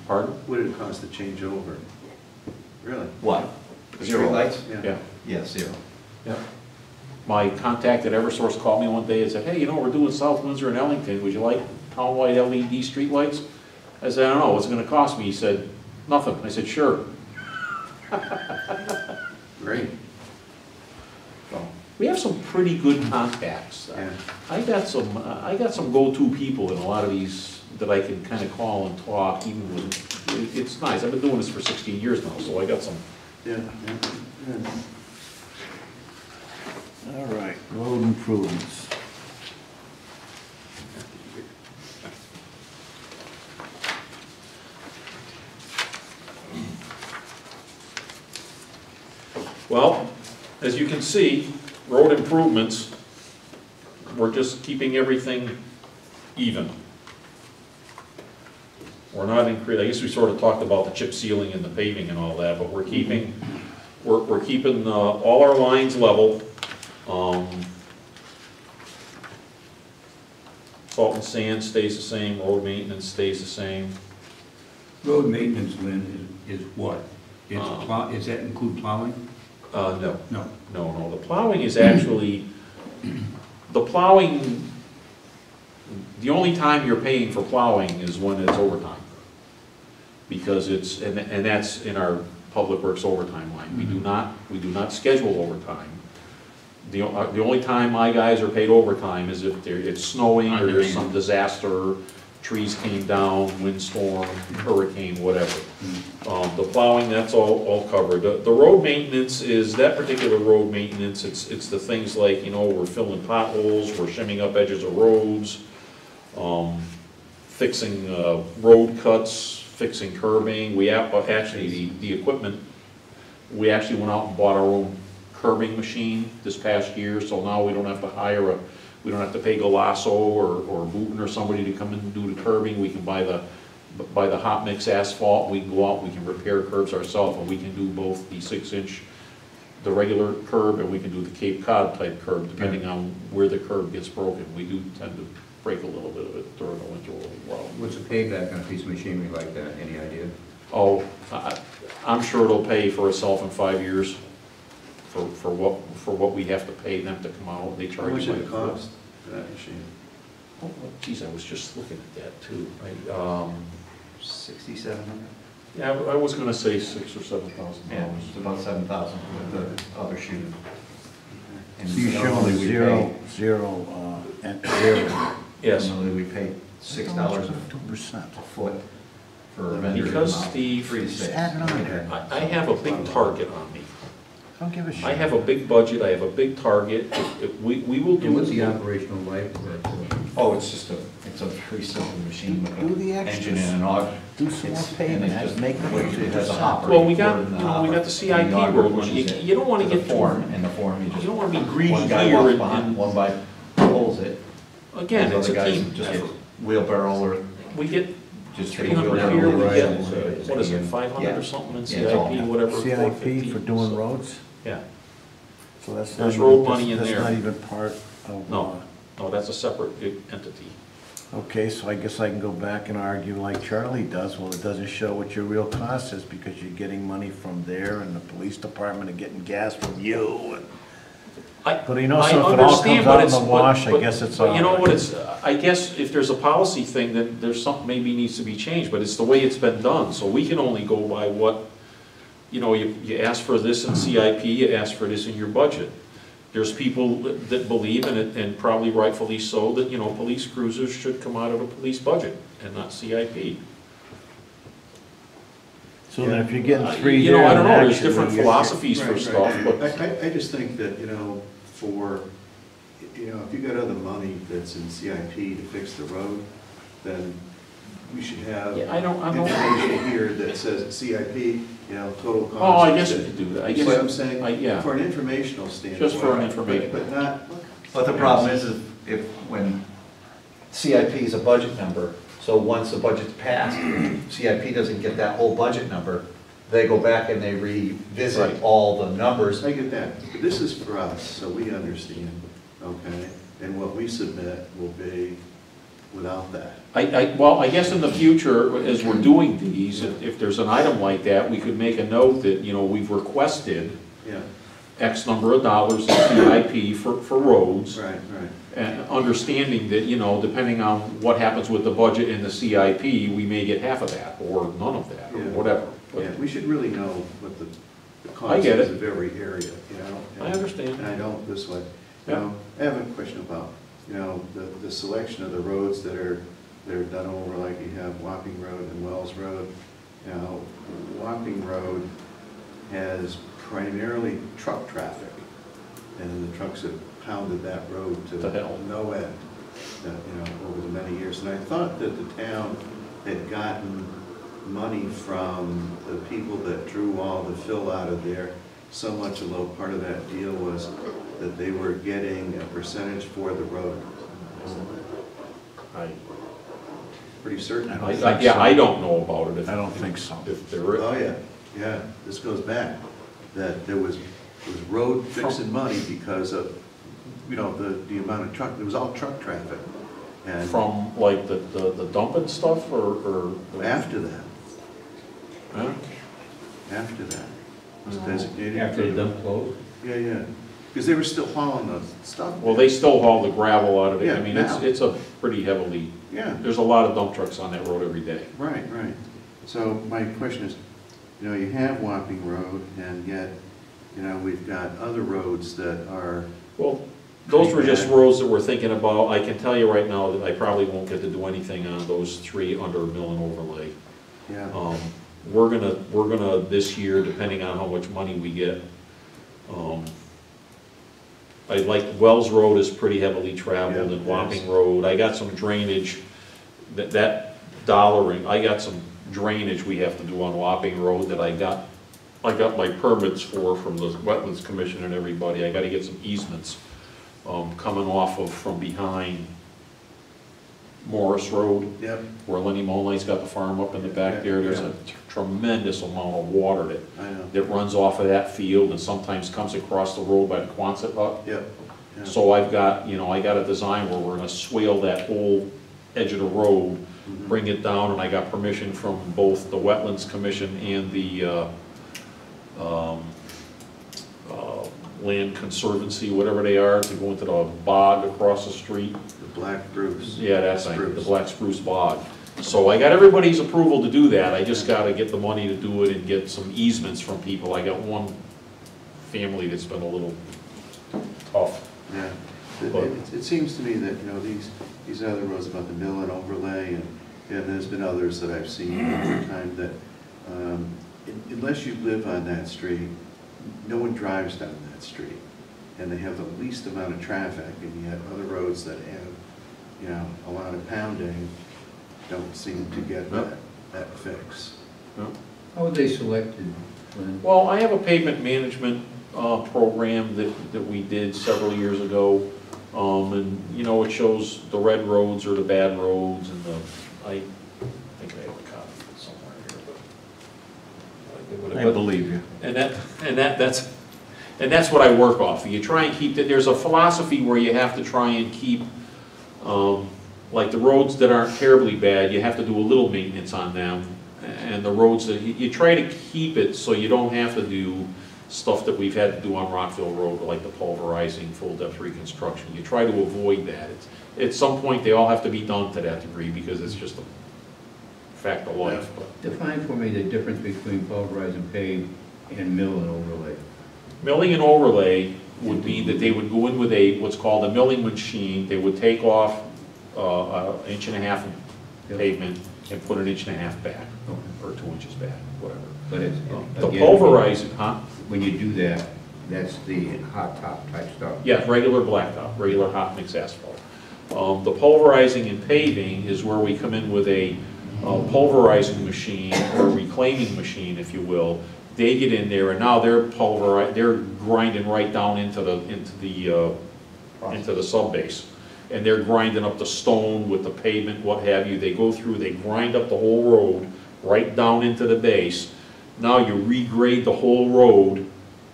Pardon? What did it cost to change over? Really? What? Zero. Streetlights? Yeah, Yes, zero. yeah. My contact at Eversource called me one day and said, hey, you know, we're doing South Windsor and Ellington, would you like townwide LED streetlights? I said, I don't know, what's it gonna cost me? He said, nothing. I said, sure. Great. So, we have some pretty good contacts. Yeah. I got some go-to people in a lot of these that I can kind of call and talk, even when, it's nice. I've been doing this for 16 years now, so I got some. Yeah. All right, road improvements. Well, as you can see, road improvements, we're just keeping everything even. We're not increasing, I guess we sort of talked about the chip sealing and the paving and all that, but we're keeping, we're keeping all our lines level. Salt and sand stays the same, road maintenance stays the same. Road maintenance, Lynn, is what? Does that include plowing? No. No. No, the plowing is actually, the plowing, the only time you're paying for plowing is when it's overtime. Because it's, and that's in our public works overtime line. We do not schedule overtime. The only time my guys are paid overtime is if it's snowing or there's some disaster, trees came down, windstorm, hurricane, whatever. The plowing, that's all covered. The road maintenance is, that particular road maintenance, it's the things like, you know, we're filling potholes, we're shimming up edges of roads, fixing road cuts, fixing curbing. We actually, the equipment, we actually went out and bought our own curbing machine this past year, so now we don't have to hire we don't have to pay Galasso or Booten or somebody to come in and do the curbing. We can buy the hot mix asphalt, we can go out, we can repair curbs ourselves, and we can do both the 6-inch, the regular curb, and we can do the Cape Cod type curb, depending on where the curb gets broken. We do tend to break a little bit of it during the winter as well. What's the payback on a piece of machinery like that? Any idea? Oh, I'm sure it'll pay for itself in 5 years for what we have to pay them to come out. They How charge much you did like it cost for that machine? Oh, geez, I was just looking at that too. 6,700? Yeah, I was gonna say $6,000 or $7,000. Yeah, it's about 7,000 with the other shooter. And So you're showing normally we zero, and zero. Yes, Normally we pay $6 $2%. a foot for a vendor. because amount, Steve, 3 to 6. Just add it on there. I have a big target on me. Don't give a shit. I have a big budget, I have a big target. If we will And what's do, the operational life of that? Oh, it's just it's a pretty simple machine with Do the an extras. engine and an auger. Do some more It's- paving, and I'd just- make it it has a hopper. Well, we got, You put it in you know, we got the CIP and the auger road, money. pushes it You don't wanna to the get too, form, and the form, you you just, don't wanna be greedy one guy here walks and, behind, one by pulls it. again, and it's the a other guys team. just wheelbarrow or We get just take a 300 wheelbarrow. here, we and get, right. what is it, And- 500 yeah. or something in Yeah, it's all- CIP, whatever. CIP 450, for doing so, roads? Yeah, So that's not There's even- road money in that's there. not even part of. No. no, that's a separate entity. Okay, so I guess I can go back and argue like Charlie does, well, it doesn't show what your real cost is because you're getting money from there and the police department are getting gas from you and. But you know, I so if it all understand, comes but out in it's- the wash, I but- guess it's all But you know right. what, it's, I guess if there's a policy thing, then there's something maybe needs to be changed, but it's the way it's been done, so we can only go by what, you know, you ask for this in CIP, you ask for this in your budget. There's people that believe in it, and probably rightfully so, that, you know, police cruisers should come out of a police budget and not CIP. So then if you're getting three You know, there, I don't then know, there's actually different you're- philosophies for Right, stuff, right. but. I just think that, you know, for, you know, if you got other money that's in CIP to fix the road, then we should have Yeah, I don't. information here that says CIP, you know, total cost. Oh, I guess we could do that, I You guess. see what I'm saying? Yeah. For an informational standpoint. Just for information. But not. But the problem is if when CIP is a budget number, so once the budget's passed, CIP doesn't get that whole budget number, they go back and they revisit Right. all the numbers. I get that, but this is for us, so we understand, okay? And what we submit will be without that. Well, I guess in the future, as we're doing these, if there's an item like that, we could make a note that, you know, we've requested Yeah, X number of dollars in CIP for roads, right, right. and understanding that, you know, depending on what happens with the budget and the CIP, we may get half of that, or none of that, or Yeah. whatever. But Yeah, we should really know what the I cost get is it. of every area, you know? I understand. And I don't this way. You Yeah. know, I have a question about, you know, the selection of the roads that are done over, like you have Wapping Road and Wells Road. You know, Wapping Road has primarily truck traffic, and the trucks have pounded that road to To hell. no end, you know, over the many years. And I thought that the town had gotten money from the people that drew all the fill out of there. So much a low part of that deal was that they were getting a percentage for the road. Pretty certain. I don't think Yeah, so. I don't know about it. I don't think so. If there is. Oh, yeah, yeah, this goes back, that there was road fixing money because of, you know, the amount of truck, it was all truck traffic. And From like the dumping stuff, or? after that, Huh? after that, it was designated. After for they the- dump clothes? Yeah, yeah, because they were still hauling the stuff. Well, they still haul the gravel out of it. I Yeah, mean, now. it's a pretty heavily, Yeah, there's a lot of dump trucks on that road every day. right, right. So my question is, you know, you have Wapping Road, and yet, you know, we've got other roads that are, Well, those were just roads that we're thinking about. I can tell you right now that I probably won't get to do anything on those three under mill and overlay. yeah, We're gonna, this year, depending on how much money we get, I like, Wells Road is pretty heavily traveled, Yeah, and it Wapping is. Road, I got some drainage, that dollaring, I got some drainage we have to do on Wapping Road that I got my permits from the Wetlands Commission and everybody. I gotta get some easements, coming off of, from behind Morris Road, yep, where Lenny Molin's got the farm up in the back there. There's a tremendous amount of water I know, that runs off of that field and sometimes comes across the road by the Quonset hut. yep. yeah. So I've got, you know, I got a design where we're gonna swale that whole edge of the road, Mhm. bring it down, and I got permission from both the Wetlands Commission and the, Land Conservancy, whatever they are, to go into the bog across the street. The Black Bruce. Yeah, that's right, the Spruce. Black Spruce Bog. So I got everybody's approval to do that, I just gotta get the money to do it and get some easements from people. I got one family that's been a little tough. Yeah, But- it seems to me that, you know, these other roads about the mill and overlay, and there's been others that I've seen over time that, unless you live on that street, no one drives down that street, and they have the least amount of traffic, and yet other roads that have you know, a lot of pounding don't seem to get that fix. How were they selected, Lynn? Well, I have a pavement management program that we did several years ago. And, you know, it shows the red roads or the bad roads and I think I have a copy of it somewhere here, but. I believe you. And that's what I work off. You try and keep, there's a philosophy where you have to try and keep, like the roads that aren't terribly bad, you have to do a little maintenance on them. And the roads that, you try to keep it so you don't have to do stuff that we've had to do on Rockville Road, like the pulverizing, full depth reconstruction. You try to avoid that. At some point, they all have to be done to that degree because it's just a fact of life. But Define for me the difference between pulverize and pave and mill and overlay. milling and overlay would mean that they would go in with what's called a milling machine. They would take off an inch and a half of pavement and put an inch and a half back, or 2 inches back, whatever. But it's, The again, pulverizing, huh? when you do that, that's the hot top type stuff. Yeah, regular blacktop, regular hot mix asphalt. The pulverizing and paving is where we come in with a pulverizing machine or reclaiming machine, if you will. They get in there and now they're grinding right down into the sub base. And they're grinding up the stone with the pavement, what have you. They go through, they grind up the whole road right down into the base. Now you regrade the whole road,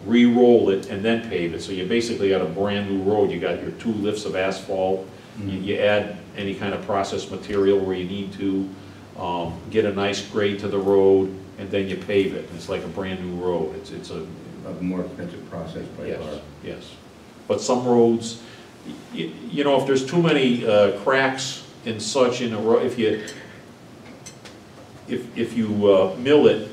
re-roll it, and then pave it. So you basically got a brand new road. You got your 2 lifts of asphalt. You add any kind of processed material where you need to, get a nice grade to the road, and then you pave it. It's like a brand new road. It's a more expensive process by far. yes. But some roads, you know, if there's too many cracks and such in a road, if you mill it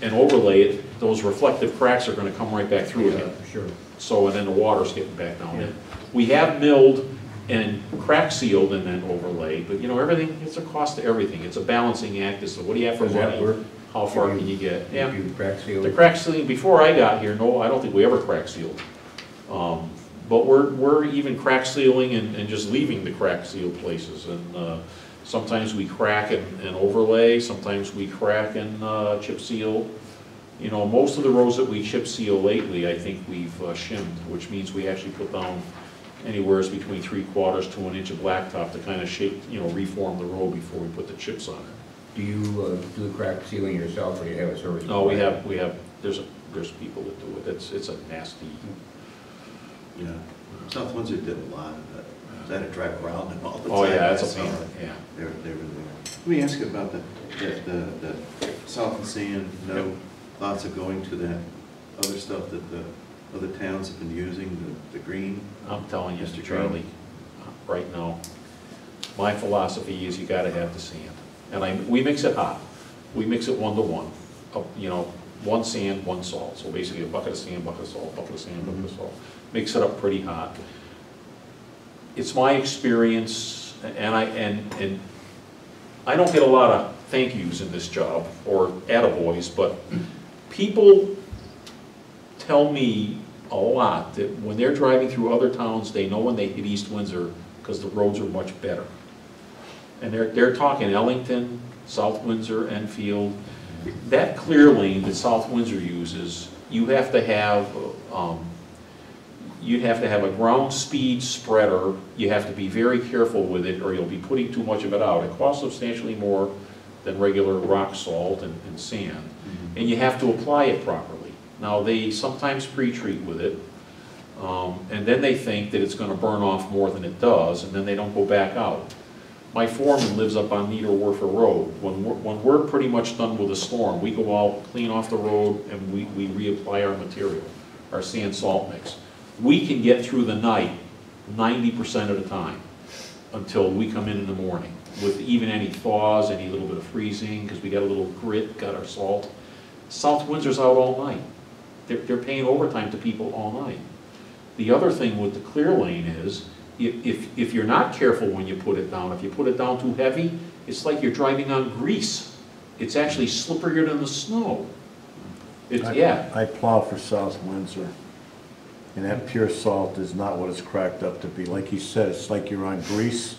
and overlay it, those reflective cracks are going to come right back through again. Sure. So, and then the water's getting back down in. We have milled and crack sealed and then overlaid, but you know, everything, it's a cost to everything. It's a balancing act as to what do you have for Does that money, work? how far can you get? Yeah. You crack seal? The crack sealing, before I got here, no, I don't think we ever crack sealed. But we're even crack sealing and just leaving the crack sealed places. And sometimes we crack and overlay, sometimes we crack and chip seal. You know, most of the roads that we chip seal lately, I think we've shimmed, which means we actually put down anywhere between 3/4 to 1 inch of blacktop to kind of shape, you know, reform the road before we put the chips on it. Do you do the crack sealing yourself, or do you have a service? No, we have, there's people that do it. It's a nasty. Yeah, South Windsor did a lot of that. I had to drive around them all the time. Oh, yeah, that's I a saw pain, it. yeah. They were there. Let me ask you about the salt and sand, no thoughts of going to that other stuff that the other towns have been using, the green? I'm telling you, Mr. Charlie, right now, my philosophy is you gotta have the sand. And we mix it hot. We mix it 1 to 1. You know, 1 sand, 1 salt. So basically a bucket of sand, bucket of salt, bucket of sand, bucket of salt. Mix it up pretty hot. It's my experience, and I don't get a lot of thank yous in this job, or attaboys, but people tell me a lot that when they're driving through other towns, they know when they hit East Windsor because the roads are much better. And they're talking Ellington, South Windsor, Enfield. That clear lane that South Windsor uses, you'd have to have a ground speed spreader. You have to be very careful with it or you'll be putting too much of it out. It costs substantially more than regular rock salt and sand. And you have to apply it properly. Now, they sometimes pre-treat with it, and then they think that it's going to burn off more than it does, and then they don't go back out. My foreman lives up on Niederwerfer Road. When we're pretty much done with a storm, we go out, clean off the road, and we reapply our material, our sand salt mix. We can get through the night 90% of the time until we come in the morning with even any thaws, any little bit of freezing, because we got a little grit, got our salt. South Windsor's out all night. They're paying overtime to people all night. The other thing with the clear lane is, if you're not careful when you put it down, if you put it down too heavy, it's like you're driving on grease. It's actually slipperier than the snow. I plow for South Windsor. And that pure salt is not what it's cracked up to be. Like you said, it's like you're on grease.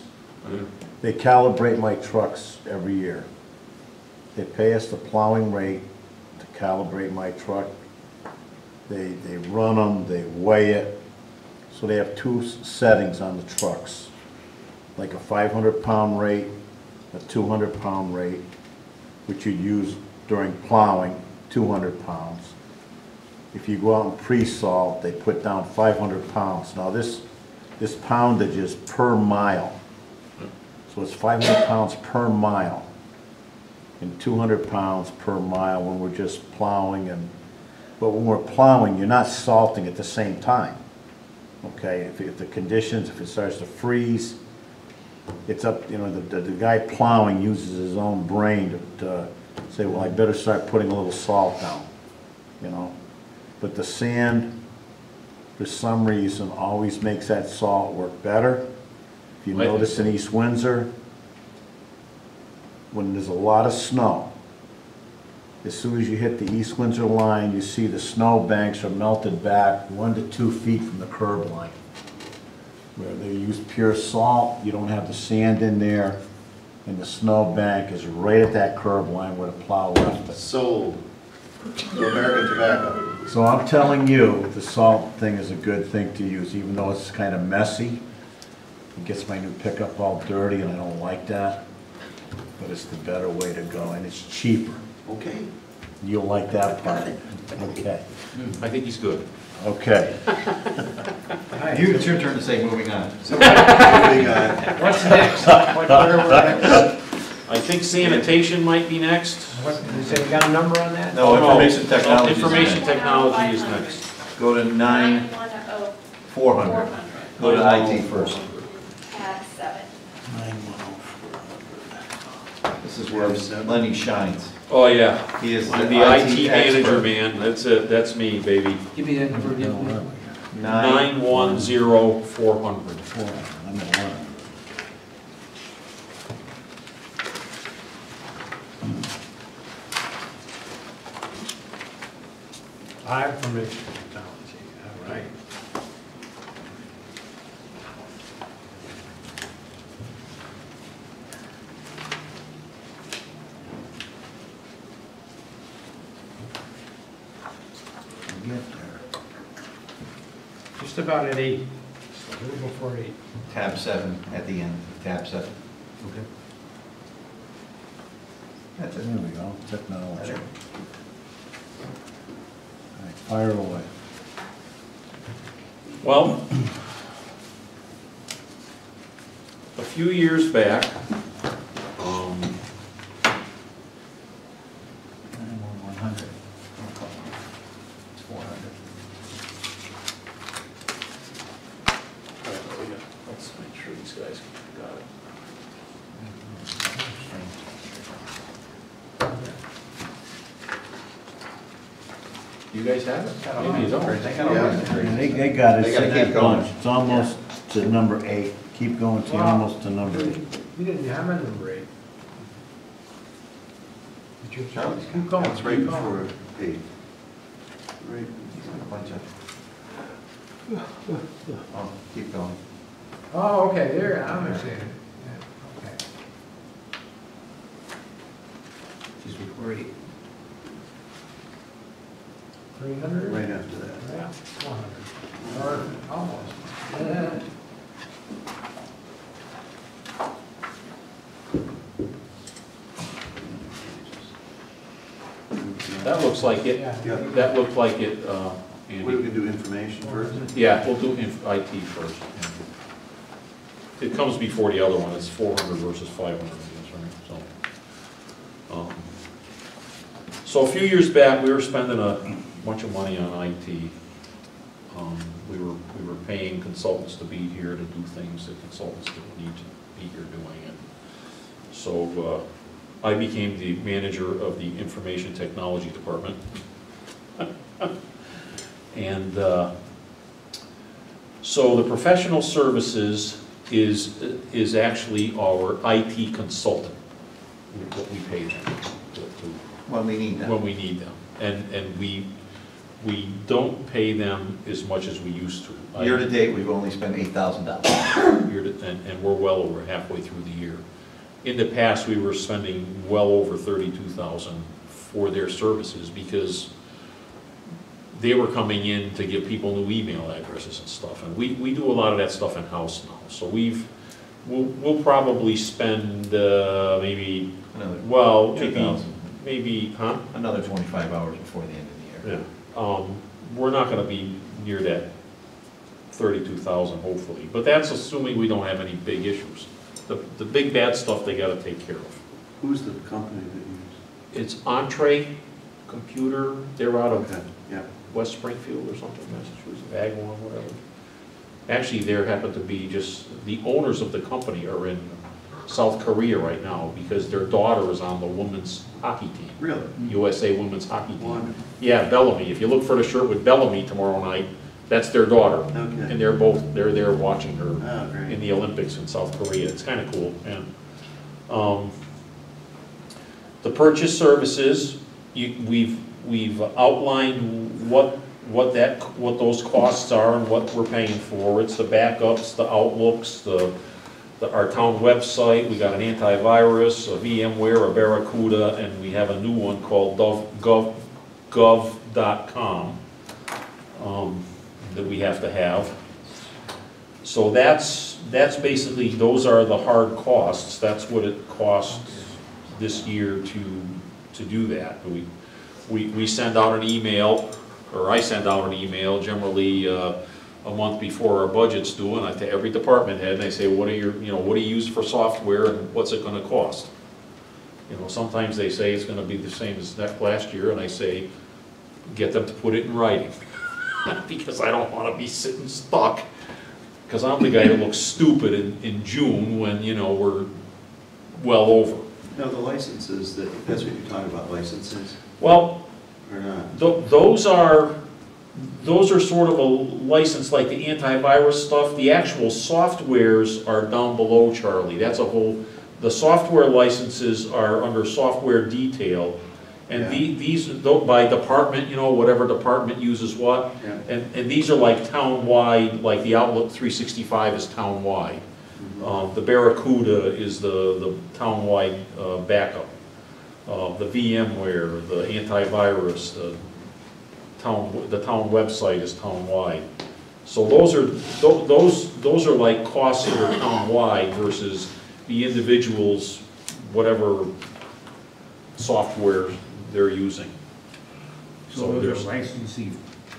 They calibrate my trucks every year. They pay us the plowing rate to calibrate my truck. They run them, they weigh it. So they have two settings on the trucks, like a 500-pound rate, a 200-pound rate, which you use during plowing, 200 pounds. If you go out and pre-salt, they put down 500 pounds. Now this poundage is per mile. So it's 500 pounds per mile and 200 pounds per mile when we're just plowing. But when we're plowing, you're not salting at the same time. Okay, if the conditions, if it starts to freeze, it's up, you know, the guy plowing uses his own brain to say, well, I better start putting a little salt down, you know. But the sand, for some reason, always makes that salt work better. If you notice in East Windsor, when there's a lot of snow, as soon as you hit the East Windsor line, you see the snow banks are melted back 1 to 2 feet from the curb line. Where they use pure salt, you don't have the sand in there, and the snow bank is right at that curb line where the plow left it. Sold to American Tobacco. So I'm telling you, the salt thing is a good thing to use, even though it's kind of messy. It gets my new pickup all dirty, and I don't like that. But it's the better way to go, and it's cheaper. Okay. You'll like that part. Okay. I think he's good. Okay. It's your turn to say moving on. What's next? What order we're next? I think sanitation might be next. What, you say you got a number on that? No, information technology. Information technology is next. Go to 910 400. Go to IT first. at 7. This is where Lenny shines. Oh, yeah. He is I'm the the IT expert. manager, man. That's it. That's me, baby. Give me that number again, please. 910-400. I'm at 1. Information technology, all right. Get there. Just about at 8, a little before 8. Tab 7 at the end. Tab 7. Okay. That's it. There we go. Technology. All right, fire away. Well, a few years back, 100. It's 400. let's make sure these guys got it. You guys have it? Maybe you don't. They got it. They gotta It's keep that going. bunch. It's almost to number 8. Keep going to almost to number 8. You didn't have a number 8. But you Charlie, keep going. That's right keep going. before 8. Right. Oh, keep going. Oh, okay, there, I'm understanding. Yeah, okay. She's before 8. 300? Right after that. Yeah, 400. Or almost. Yeah. That looks like it. Yeah. Yeah. That looked like it, Andy. What, are we gonna do information first? Yeah, we'll do IT first. It comes before the other one, it's 400 versus 500, I guess, right? So a few years back, we were spending a bunch of money on IT. We were paying consultants to be here to do things that consultants didn't need to be here doing it. So I became the manager of the information technology department. And so the professional services is actually our IT consultant, what we pay them When we need them. when we need them. And we don't pay them as much as we used to. Year to date, we've only spent $8,000. And we're well over halfway through the year. In the past, we were spending well over 32,000 for their services because they were coming in to give people new email addresses and stuff. And we do a lot of that stuff in-house now. So we'll probably spend maybe, well, maybe, huh? Another 25 hours before the end of the year. Yeah. We're not gonna be near that 32,000 hopefully, but that's assuming we don't have any big issues. The big bad stuff they gotta take care of. Who's the company that you use? It's Entree Computer, they're out of Okay, yeah. West Springfield or something, Massachusetts, Agawam, whatever. Actually, there happen to be just, the owners of the company are in South Korea right now because their daughter is on the women's hockey team. Really? USA women's hockey team. Wonderful. Yeah, Bellamy. If you look for the shirt with Bellamy tomorrow night, that's their daughter. Okay. And they're there watching her Oh, great. in the Olympics in South Korea. It's kind of cool. And the purchase services, we've outlined what those costs are and what we're paying for. It's the backups, the outlooks, our town website. We got an antivirus, a VMware, a Barracuda, and we have a new one called gov.com that we have to have. So that's basically, those are the hard costs. That's what it costs this year to do that. We send out an email, or I send out an email generally a month before our budget's due, and to every department head, and I say, what do you use for software and what's it gonna cost? Sometimes they say it's gonna be the same as last year, and I say, get them to put it in writing. Because I don't wanna be sitting stuck, because I'm the guy that looks stupid in June when, we're well over. Now, the licenses, that's what you're talking about, licenses, Well, or not? those are sort of a license like the antivirus stuff. The actual softwares are down below, Charlie. That's a whole, the software licenses are under software detail. And Yeah. these, by department, whatever department uses what. Yeah. And these are like town-wide, like the Outlook 365 is town-wide. The Barracuda is the town-wide backup. The VMware, the antivirus, the town website is town-wide. So those are like costs that are town-wide versus the individuals, whatever software they're using. So those are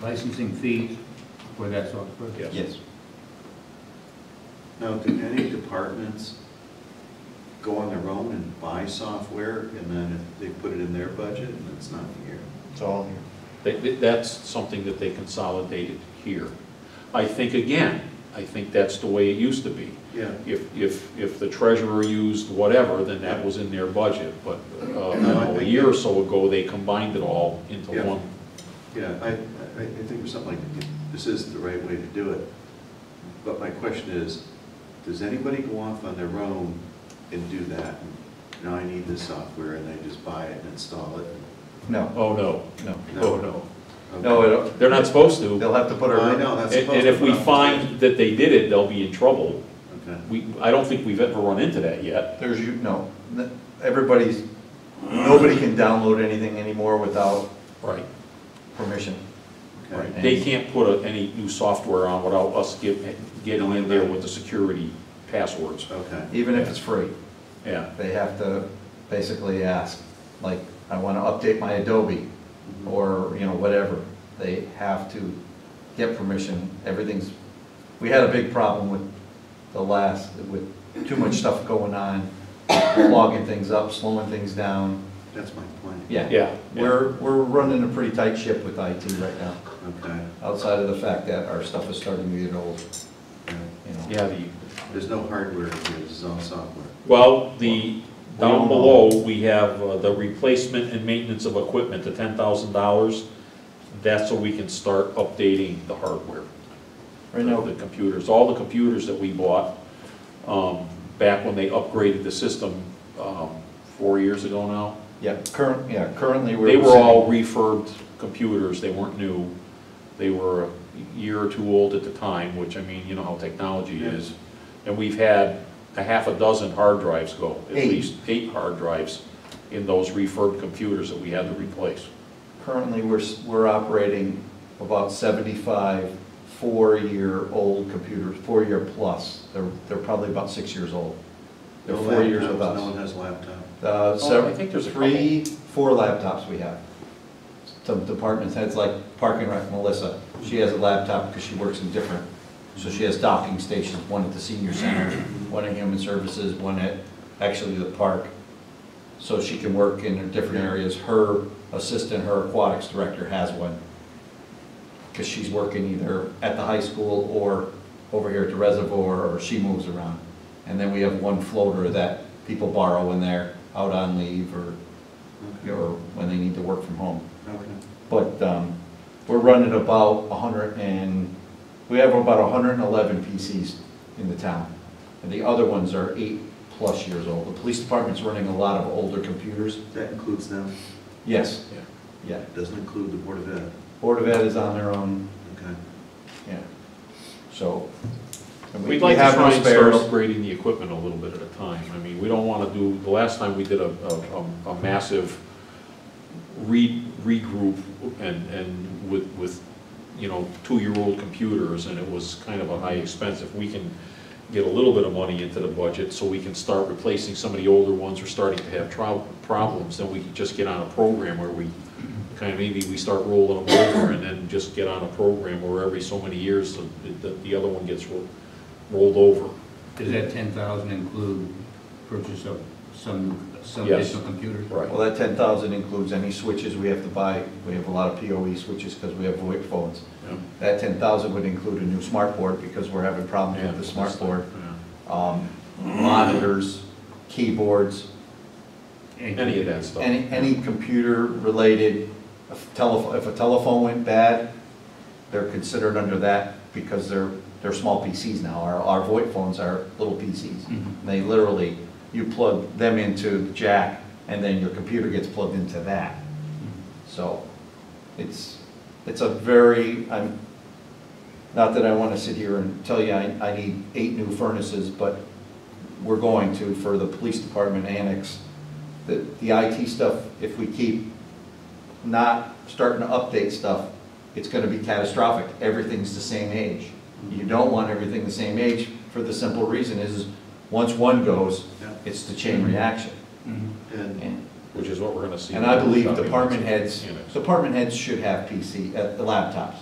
licensing fees for that software? Yes. Yes. Now, do any departments go on their own and buy software, and then they put it in their budget, and it's not here? It's all here. That's something that they consolidated here. I think that's the way it used to be. Yeah. If the treasurer used whatever, then that was in their budget, but a year or so ago, they combined it all into Yeah. one. Yeah, I think there's something like, this is the right way to do it. But my question is, does anybody go off on their own and do that? Now I need this software, and they just buy it and install it? No, Oh, no. no. Oh, no. Okay. No, They're not supposed to. they'll have to put I a, know, that's And supposed and to. if we find that they did it, they'll be in trouble. Okay. I don't think we've ever run into that yet. nobody can download anything anymore without Right. permission. Okay. They can't put any new software on without us getting in there with the security passwords. Okay. Even if it's free, Yeah. they have to basically ask, like, I want to update my Adobe, or, whatever. They have to get permission. We had a big problem with with too much stuff going on, logging things up, slowing things down. That's my point. Yeah. We're running a pretty tight ship with IT right now, Okay. outside of the fact that our stuff is starting to get old, Yeah, There's no hardware, it's all software. well, down below, we have the replacement and maintenance of equipment, the $10,000. That's so we can start updating the hardware. Right now, The computers, all the computers that we bought, back when they upgraded the system, 4 years ago now, currently they were all refurbed computers, they weren't new. They were a year or two old at the time, which, I mean, you know how technology is. And we've had a half a dozen hard drives go, at least 8 hard drives in those refurbed computers that we had to replace. Currently, we're operating about 75 4-year-old computers, 4-year plus. They're probably about 6 years old. They're No 4 years laptops, with us. No one has a laptop. I think there's a 4 laptops we have. Some departments heads like Parking Rec, Melissa, she has a laptop because she works in different. So she has docking stations, one at the senior center, one at Human Services, one at actually the park. So she can work in different areas. Her assistant, her aquatics director has one. Because she's working either at the high school or over here at the reservoir, or she moves around. And then we have one floater that people borrow when they're out on leave or when they need to work from home. Okay. But we're running about we have about 111 PCs in the town. And the other ones are 8+ years old. The police department's running a lot of older computers. That includes them? Yes. Yeah. Yeah. Doesn't include the Board of Ed? Board of Ed is on their own. Okay. Yeah. So. and We'd like to have no try and start spares. upgrading the equipment a little bit at a time. I mean, we don't want to do, the last time we did a massive regroup and with, you know, 2-year-old computers, and it was kind of a high expense. If we can get a little bit of money into the budget so we can start replacing some of the older ones who are starting to have problems, then we can just get on a program where we kind of, maybe we start rolling them over and then just get on a program where every so many years the other one gets rolled over. Does that 10,000 include purchase of some Yes. additional computers? Right. Well, that 10,000 includes any switches we have to buy. We have a lot of PoE switches because we have VoIP phones. Yeah. That 10,000 would include a new smart board because we're having problems with the smart board. Yeah. Monitors, keyboards, Any of that stuff. any computer related, if a telephone went bad, they're considered under that because they're small PCs now. Our VoIP phones are little PCs. Mhm. They literally, you plug them into the jack and then your computer gets plugged into that. So it's a very, not that I want to sit here and tell you I need 8 new furnaces, but we're going to for the police department annex. The IT stuff, if we keep not starting to update stuff, it's going to be catastrophic. Everything's the same age. You don't want everything the same age for the simple reason is once one goes, Yeah. it's the chain reaction. And And Which is what we're going to see. and I believe Coming department next. heads should have the laptops.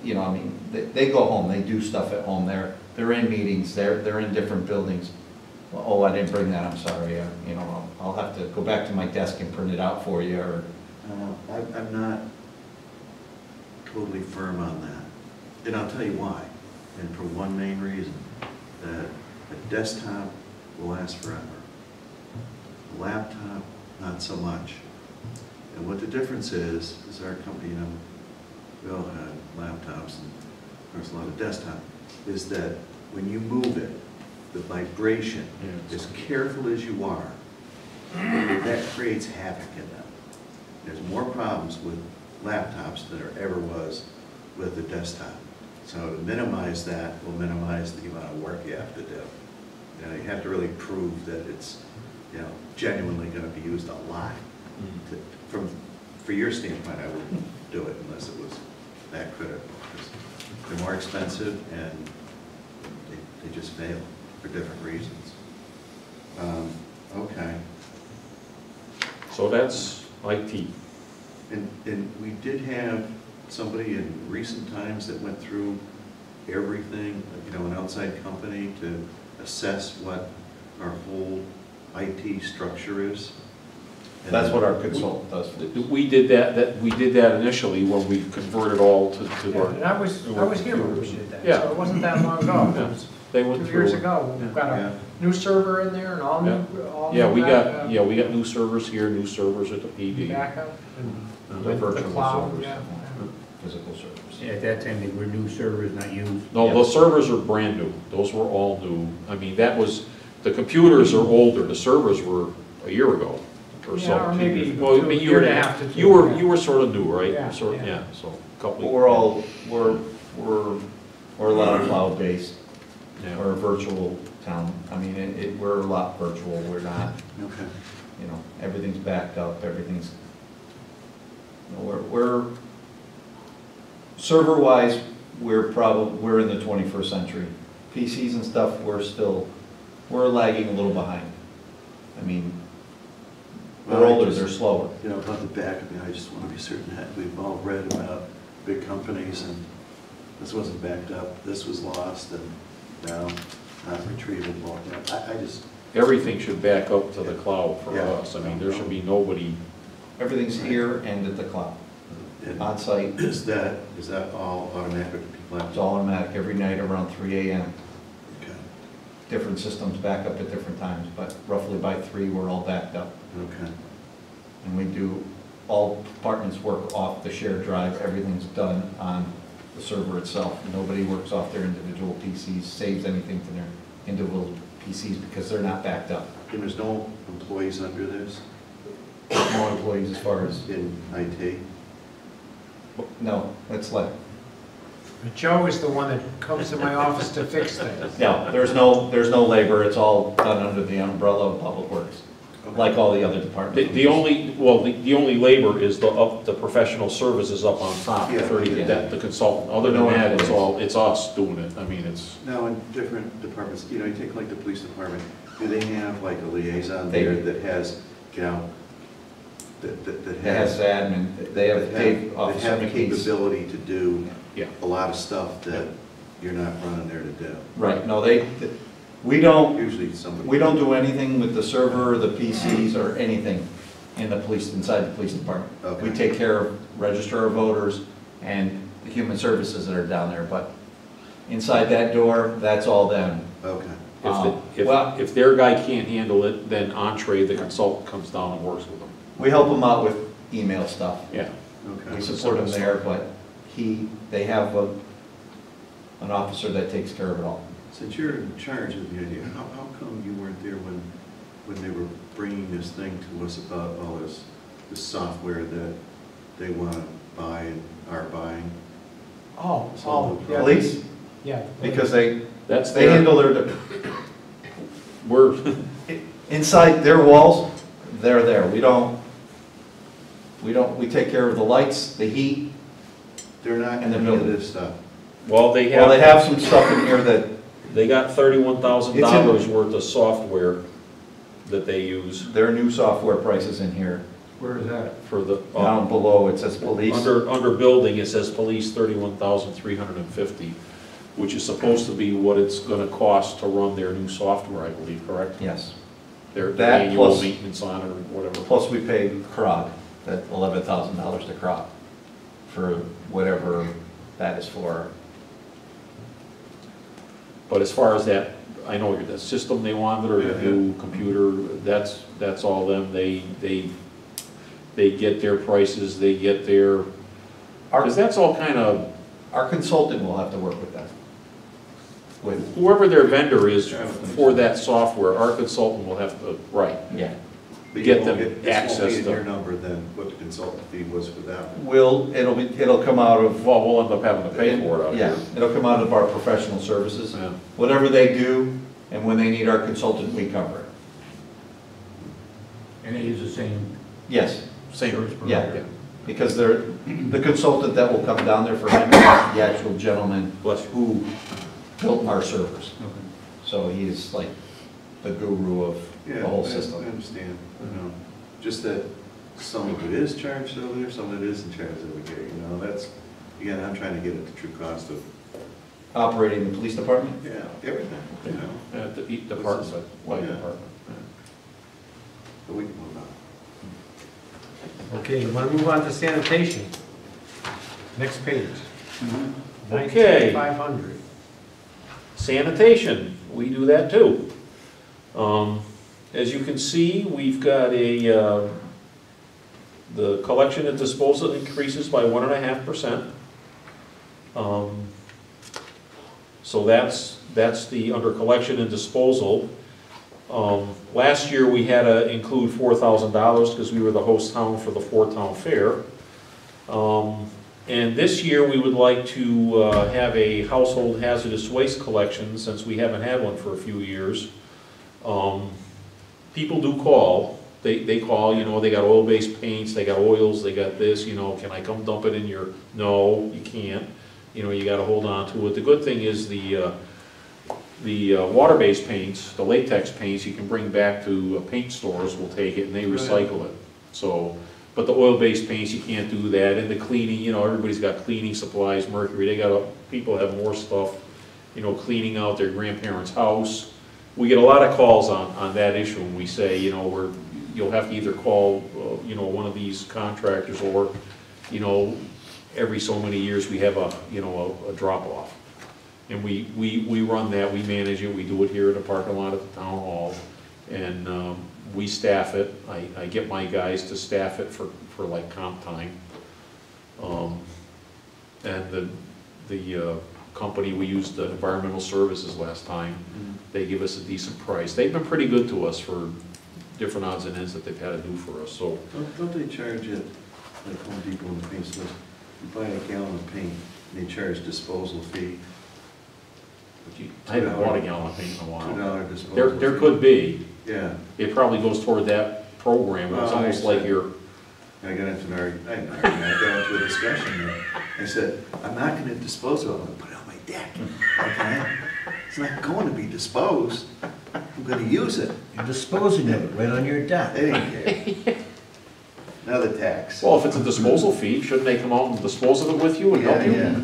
You know, I mean, they go home, they do stuff at home, they're in meetings, they're in different buildings. Well, oh, I didn't bring that, I'm sorry, you know, I'll have to go back to my desk and print it out for you, or, I'm not totally firm on that. And I'll tell you why. And for one main reason, that a desktop will last forever. A laptop, not so much. And what the difference is our company, you know, we all had laptops and there's a lot of desktop, is that when you move it, the vibration, as careful as you are, that creates havoc in them. There's more problems with laptops than there ever was with the desktop. So to minimize that will minimize the amount of work you have to do. You know, you have to really prove that it's, you know, genuinely going to be used a lot. For your standpoint, I wouldn't do it unless it was that critical. They're more expensive and they just fail for different reasons. Okay. So that's IT. And we did have somebody in recent times that went through everything, you know, an outside company to assess what our whole IT structure is. And that's what our consultant does. We did that initially when we converted all to Yeah, our. and I was here when we did that, Yeah. so it wasn't that long ago. Yeah. It was They went 2 through. years ago. We've got Yeah. a new server in there and all new, all Yeah, new we backup. got new servers here, new servers at the PD. Backup and The the virtual cloud, servers. yeah. Physical service. Yeah, at that time, they were new servers, not used. No, the servers are brand new. Those were all new. I mean, the computers are older. The servers were a year ago. or so. Yeah, or maybe Well, I mean, a year and a half to 2. You were sort of new, right? Yeah, Sort of, yeah. yeah, so a couple. We're a lot of cloud-based. Yeah. We're a virtual town. I mean, we're a lot virtual. We're not, Okay. you know, everything's backed up, everything's, you know, we're server-wise, we're in the 21st century. PCs and stuff, we're lagging a little behind. I mean, they're Well, I older, just- they're slower. You know, about the back of me, I just want to be certain that we've all read about big companies and this wasn't backed up, this was lost and now not retrievable. I just, Everything should back up to the cloud for Yeah. us. I mean, there should be nobody, Everything's here and at the cloud, and on site. is that all automatic? It's all automatic, every night around 3 a.m. Okay, Different systems back up at different times, but roughly by 3, we're all backed up. okay. And we do, all departments work off the shared drive, everything's done on the server itself. Nobody works off their individual PCs, saves anything to their individual PCs because they're not backed up. And there's no employees under this No employees as far as, in IT? no, it's like, But Joe is the one that comes to my office to fix things. no, there's no labor, it's all done under the umbrella of Public Works, like all the other departments. the only labor is the professional services up on top, Yeah. the consultant. Other than that, it's us doing it. I mean, it's, Now, in different departments, you know, you take like the police department, do they have like a liaison They there do. that has, you know, that It has admin, they have Dave, that Officer have the McKee's. capability to do yeah. a lot of stuff that you're not running there to do? Right, no, we don't Usually somebody. We don't do anything with the server, or the PCs, or anything inside the police department. Okay. We take care of register of voters and the human services that are down there, but inside that door, that's all them. Okay, Well- If their guy can't handle it, then Entree, the consultant, comes down and works with them. We help them out with email stuff. Yeah. okay. We support them there, but they have an officer that takes care of it all. Since you're in charge of the idea, how come you weren't there when they were bringing this thing to us about all this software that they want to buy and are buying? Yeah. Police, Yeah. because they That's handle their, we're, inside their walls, they're there. We take care of the lights, the heat. They're not And the in any of building. this stuff? well, they Well, they have, have some stuff in here that, they got $31,000 It's worth of software that they use there are new software prices in here. Where is that? for the, Down below, it says police. under building, it says police 31,350, which is supposed to be what it's gonna cost to run their new software, I believe, correct? Yes. Their That annual plus- maintenance on it or whatever. Plus, we pay CROG, that $11,000 to CROG for whatever that is for. But as far as that, I know the system they wanted, or the Yeah, new computer, that's all them. They get their prices, they get their, because that's all kind of, Our consultant will have to work with them. With, whoever their vendor is for that software, our consultant will have to, right. yeah. But Get you won't them this access won't be in to- your number then, what the consultant fee was for that one? It'll come out of, Well, we'll end up having to pay for it out yeah, here. it'll come out of our professional services. Yeah. Whatever they do, and when they need our consultant, we cover it. And they use the same Yes, Same, service yeah. provider. Because the consultant that will come down there for him is the actual gentleman bless you. who built our servers. Okay. So he's like the guru of the whole I system. understand, just that some of it is charged over there, some of it isn't charged over here, that's, again, I'm trying to get at the true cost of, Operating the police department? yeah, everything, At the department, white Yeah. department. but we can move on. Okay, you want to move on to sanitation? Next page. Okay. 500. Sanitation, we do that too. As you can see, we've got the collection and disposal increases by 1.5%. So that's the, under collection and disposal. Last year, we had to include $4,000 because we were the host town for the Town Fair. And this year, we would like to have a household hazardous waste collection, since we haven't had one for a few years. People do call. They call, you know, they got oil-based paints, they got oils, they got this, you know, can I come dump it in your, no, you can't. You know, you gotta hold on to it. The good thing is the water-based paints, the latex paints, you can bring back to paint stores, will take it and they recycle it. So, but the oil-based paints, you can't do that. And the cleaning, you know, everybody's got cleaning supplies, Mercury, people have more stuff, you know, cleaning out their grandparents' house. We get a lot of calls on that issue, and we say, you know, you'll have to either call, you know, one of these contractors, or, you know, every so many years we have a drop-off. And we run that, we manage it, we do it here in the parking lot at the town hall, and we staff it. I get my guys to staff it for like comp time. And the company, we used the Environmental Services last time. They give us a decent price. They've been pretty good to us for different odds and ends that they've had to do for us. So Don't they charge it, like Home Depot and the paint stores, you buy a gallon of paint, and they charge disposal fee? I haven't bought a gallon of paint in a while. $2 disposal There fee. could be. Yeah. It probably goes toward that program. It's Oh, I almost like see. you're, I got into an argument, I got into a discussion there. I said, I'm not gonna dispose of it, I'm gonna put it on my deck, okay? It's not going to be disposed, I'm gonna use it. You're disposing of it right on your deck. They didn't care. Another tax. well, if it's a disposal fee, shouldn't they come out and dispose of it with you and help you? Yeah.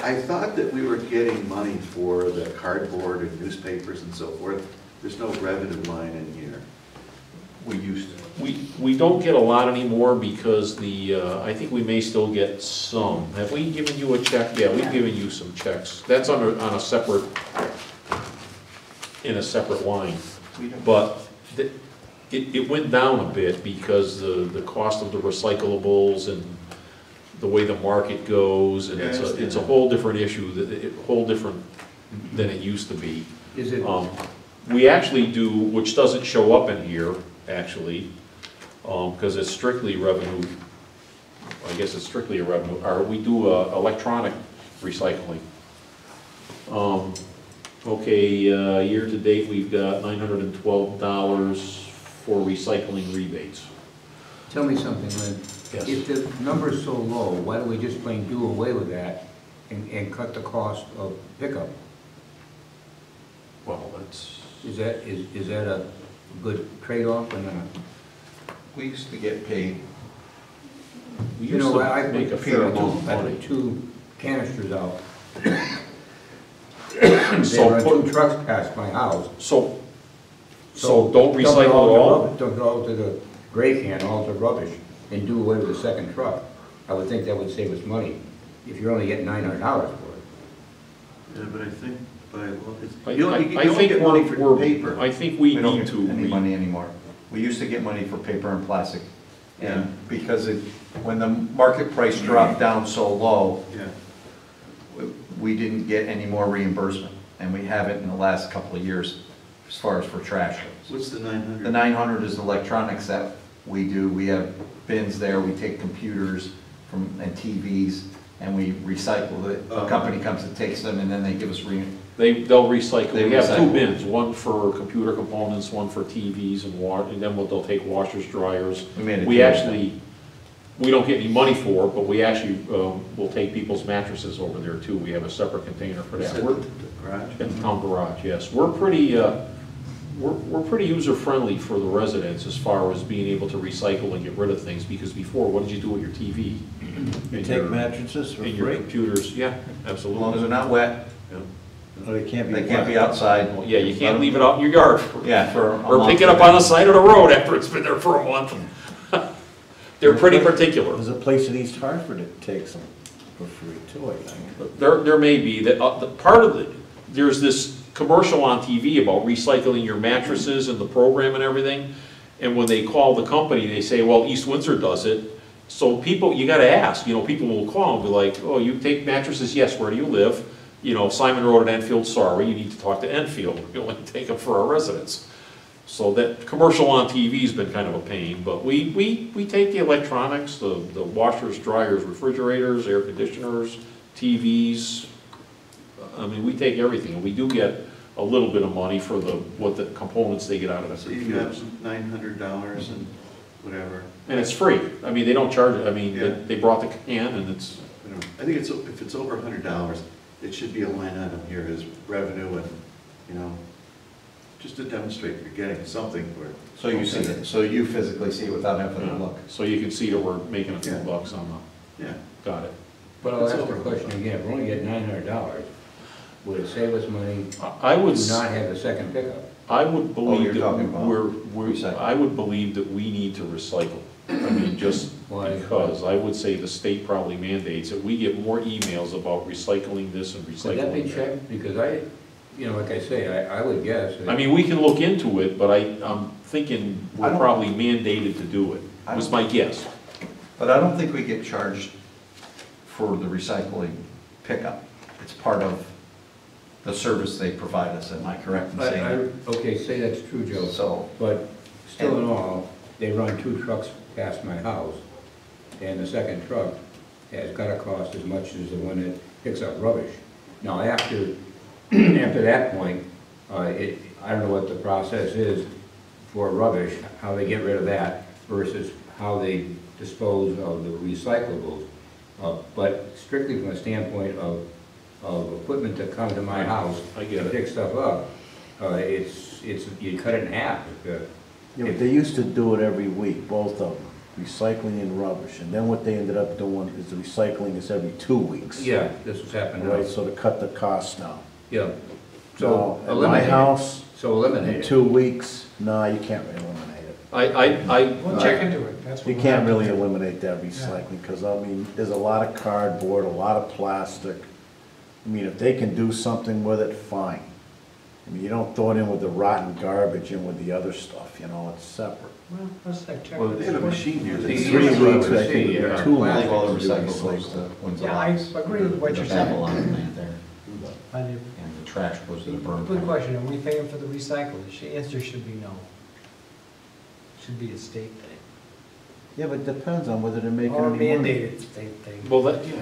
I thought that we were getting money for the cardboard and newspapers and so forth. There's no revenue line in here. We used to. We don't get a lot anymore because I think we may still get some. Have we given you a check? Yeah, we've given you some checks. That's in a separate line. But it went down a bit because the cost of the recyclables and the way the market goes, and it's a whole different issue, whole different than it used to be. Is it, We actually do, which doesn't show up in here, actually, because it's strictly revenue, I guess it's strictly a revenue, or we do electronic recycling. Okay, year to date, we've got $912 for recycling rebates. tell me something, Lynn. Yes. If the number's so low, why don't we just plain do away with that and cut the cost of pickup? Well, that's, Is that a good trade-off or not? We used to get paid. we You used know, to I make a put fair amount of I money. put 2 canisters out. So They run put- 2 trucks past my house. So don't dump it recycle at to all? rubbish- Dump it all to the gray can, all to rubbish, and do away with the second truck. I would think that would save us money, if you're only getting $900 for it. Yeah, but I think by, well, it's, I- you don't, I- you I don't think get we're- money for we're- paper. I think we don't need get to. any money anymore. We used to get money for paper and plastic. Yeah. And because when the market price dropped down so low, Yeah. we didn't get any more reimbursement. And we haven't in the last couple of years as far as for trash goes. What's the 900? The 900 is electronics that we do. We have bins there, we take computers and TVs, and we recycle it. A company comes and takes them, and then they give us They'll recycle. They We have 2 recycle. bins, one for computer components, one for TVs and and then they'll take washers, dryers. We made a We deal. actually, we don't get any money for it, but we actually will take people's mattresses over there too. We have a separate container for Is that. it We're the garage? at the town garage, yes. We're pretty, we're pretty user-friendly for the residents as far as being able to recycle and get rid of things, because before, what did you do with your TV? You And take your- mattresses for and your free? computers, yeah, As absolutely. long as they're not wet, Yeah. Oh, they can't be. they can't be wet. outside. Well, yeah, you can't leave it out in your yard. Yeah, for a Or month. pick it up on the side of the road after it's been there for a month. They're pretty particular. There's a place in East Hartford that takes them for free too, I think. There may be, that the part of it, there's this commercial on TV about recycling your mattresses and the program and everything. And when they call the company, they say, well, East Windsor does it. So people, you gotta ask, people will call and be like, oh, you take mattresses? Yes, where do you live? Simon Road and Enfield, sorry, you need to talk to Enfield, we only take them for our residents. So that commercial on TV's been kind of a pain, but we take the electronics, the washers, dryers, refrigerators, air conditioners, TVs. I mean, we take everything, and we do get a little bit of money for what the components they get out of the So you got computers. $900 and whatever. And it's free, I mean, they don't charge it, I mean, Yeah. they brought the can and it's, I think if it's over $100, it should be a line item here as revenue and, just to demonstrate you're getting something for it. So you see it, so you physically see it without having to look. so you can see that we're making a few Yeah. bucks on Yeah. got it. But I'll It's ask the over. question again, if we're only getting $900, would it save us money I would, to not have the second pickup? I would believe you're that talking about recycling. I would believe that we need to recycle. I mean, just Why? because I would say the state probably mandates it. We get more emails about recycling this and Could that be recycling that. checked? Because like I say, I would guess. that- I mean, we can look into it, but I'm thinking I we're don't- probably mandated to do it, I was don't- my guess. But I don't think we get charged for the recycling pickup. It's part of the service they provide us, am I correct in saying that? Okay, say that's true, Joe. So, But still in all, they run 2 trucks past my house, and the second truck has got to cost as much as the one that picks up rubbish. Now, after that point, I don't know what the process is for rubbish, how they get rid of that versus how they dispose of the recyclables. But strictly from a standpoint of equipment that comes to my house I get to it. pick stuff up, you cut it in half. Yeah, but they used to do it every week, both of them, recycling and rubbish. And then what they ended up doing is the recycling is every 2 weeks. Yeah, this was happening. Right, so to cut the cost down. Yeah. So So at my eliminate it. house, So eliminate in it. 2 weeks, no, you can't really eliminate it. We'll check into it. That's what You we'll can't have to really do. eliminate that recycling, because I mean, there's a lot of cardboard, a lot of plastic. I mean, if they can do something with it, fine. I mean, you don't throw it in with the rotten garbage and with the other stuff, it's separate. Well, let's check. Well, they have a machine here The that's. 3 easiest weeks, one I to think, see, or yeah. 2 I months. think all the to do recycling goes to Windsor Yeah, I Locks. agree with what you're The saying. Babylon plant there, And and the trash goes to the burn Good plant. question, are we paying for the recycle? The answer should be no. Should be a state thing. Yeah, but it depends on whether they're making Or any money. mandated state thing. Well, that, Yeah,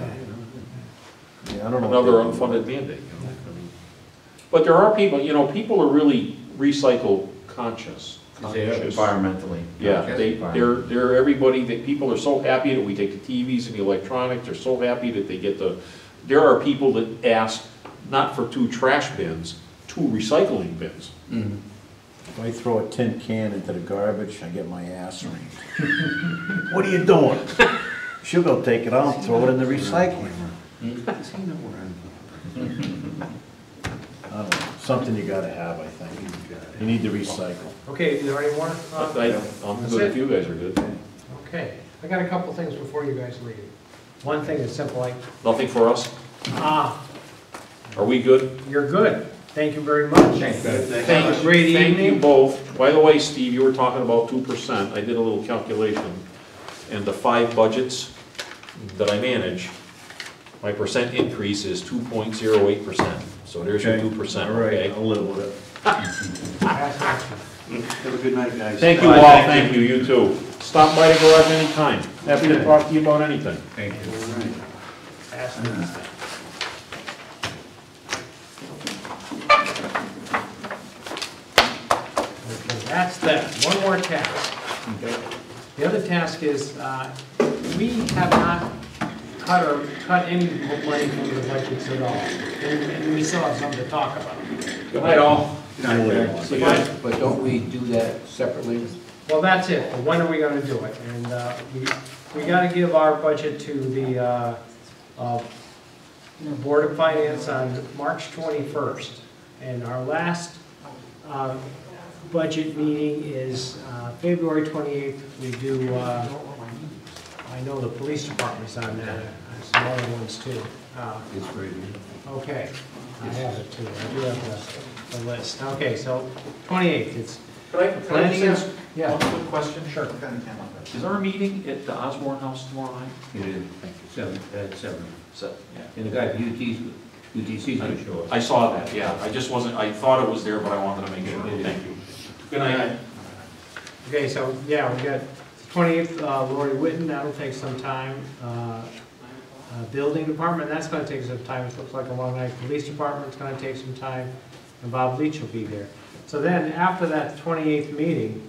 I don't know. another what they do. unfunded mandate, I mean. But there are people, people are really recycle conscious. They are. Environmentally. Yeah, Just they're everybody, that people are so happy that we take the TVs and the electronics, they're so happy that they get there are people that ask not for 2 trash bins, 2 recycling bins. Mhm. If I throw a tin can into the garbage, I get my ass rained. What are you doing? She'll go take it out and throw it in the recycling. Does he know where I'm? I don't know, something you gotta have, I think. You need to recycle. Okay, is there any more? I'm That's good it? if you guys are good. Okay, I got a couple things before you guys leave. One thing is simple, like, Nothing for us? Are we good? you're good. Thank you very much. Thanks, guys. Have a great Thank you evening. both. By the way, Steve, you were talking about 2%. I did a little calculation, and the 5 budgets that I manage, my percent increase is 2.08%. So there's your 2%, okay? I'll live with it. Have a good night, guys. Thank you all, thank you, you too. Stop by the garage anytime. Happy to talk to you about anything. Thank you. All right. Okay, that's that. One more task. The other task is, we have not cut any money from the budgets at all. And we still have something to talk about. Good night, all. See you guys. But don't we do that separately? Well, that's it, but when are we gonna do it? And we gotta give our budget to the Board of Finance on March 21st. And our last budget meeting is February 28th. We do, I know the police department's on that, some other ones too. It's great. Okay, I have it too, I do have the list. Okay, so 28th, it's Can I planning just and, ask yeah. one quick question? Sure. Is our meeting at the Osborne House tomorrow night? It is, 7, at 7. So, yeah. And the guy from UT's UTC's gonna show us. I saw that, yeah, I just wasn't, I thought it was there, but I wanted to make sure, thank you. Good night. Okay, so, yeah, we got 28th, Lori Witten, that'll take some time. Building department, that's gonna take some time, it looks like a long night. Police department's gonna take some time, and Bob Leach will be there. So then, after that 28th meeting,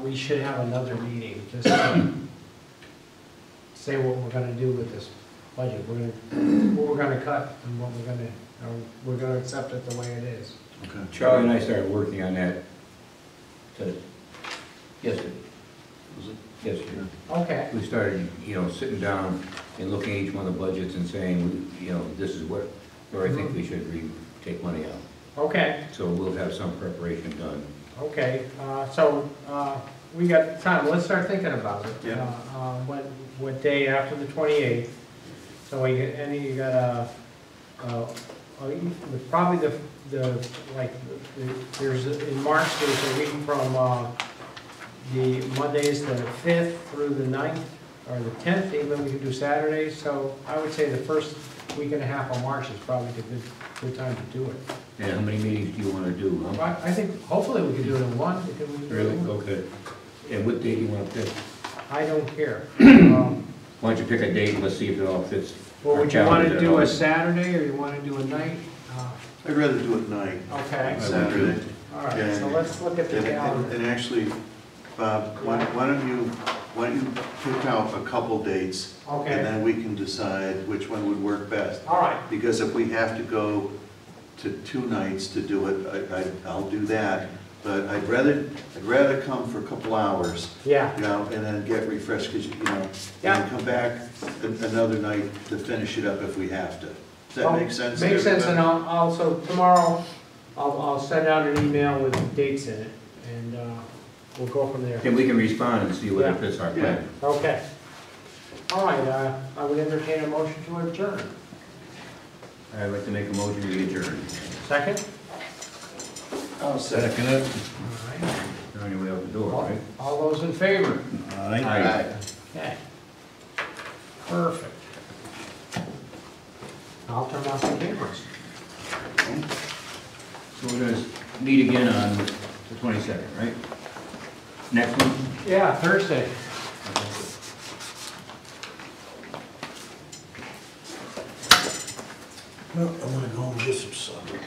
we should have another meeting, just to say what we're gonna do with this budget. What we're gonna cut, and what we're gonna accept it the way it is. Okay. Charlie and I started working on that yesterday. Was it? Yesterday. Okay, We started, sitting down and looking at each one of the budgets and saying, this is where I think we should take money out. okay. So we'll have some preparation done. Okay, so we got time, let's start thinking about it. Yeah. What day after the 28th? So you got probably there's, in March, there's a week from the Mondays the 5th through the 9th, or the 10th, even we can do Saturdays. So I would say the first week and a half of March is probably a good time to do it. And how many meetings do you want to do, huh? I think hopefully we can do it in one. Really? Okay. And what date do you want to pick? I don't care. Why don't you pick a date and let's see if it all fits. Well, our would you want to calendar. do a Saturday, or you want to do a night? I'd rather do it night, Okay, Saturday. all right, so let's look at the calendar. And actually, Bob, why don't you pick out a couple dates? Okay. And then we can decide which one would work best. All right, Because if we have to go to 2 nights to do it, I'll do that. But I'd rather come for a couple hours, yeah, and then get refreshed, because, Yeah. and come back another night to finish it up if we have to. Does that make sense? to Makes sense, and everybody? I'll also, tomorrow, I'll send out an email with dates in it, and we'll go from there. Then we can respond and see whether it fits our plan. Okay. All right, I would entertain a motion to adjourn. I'd like to make a motion to adjourn. Second? I'll second it. All right. They're on your way out the door, right? All those in favor? Aye. Okay. Perfect. I'll turn off the cameras. So we're going to meet again on the 22nd, right? Next one? Yeah, Thursday. Well, I'm gonna go and get some supper.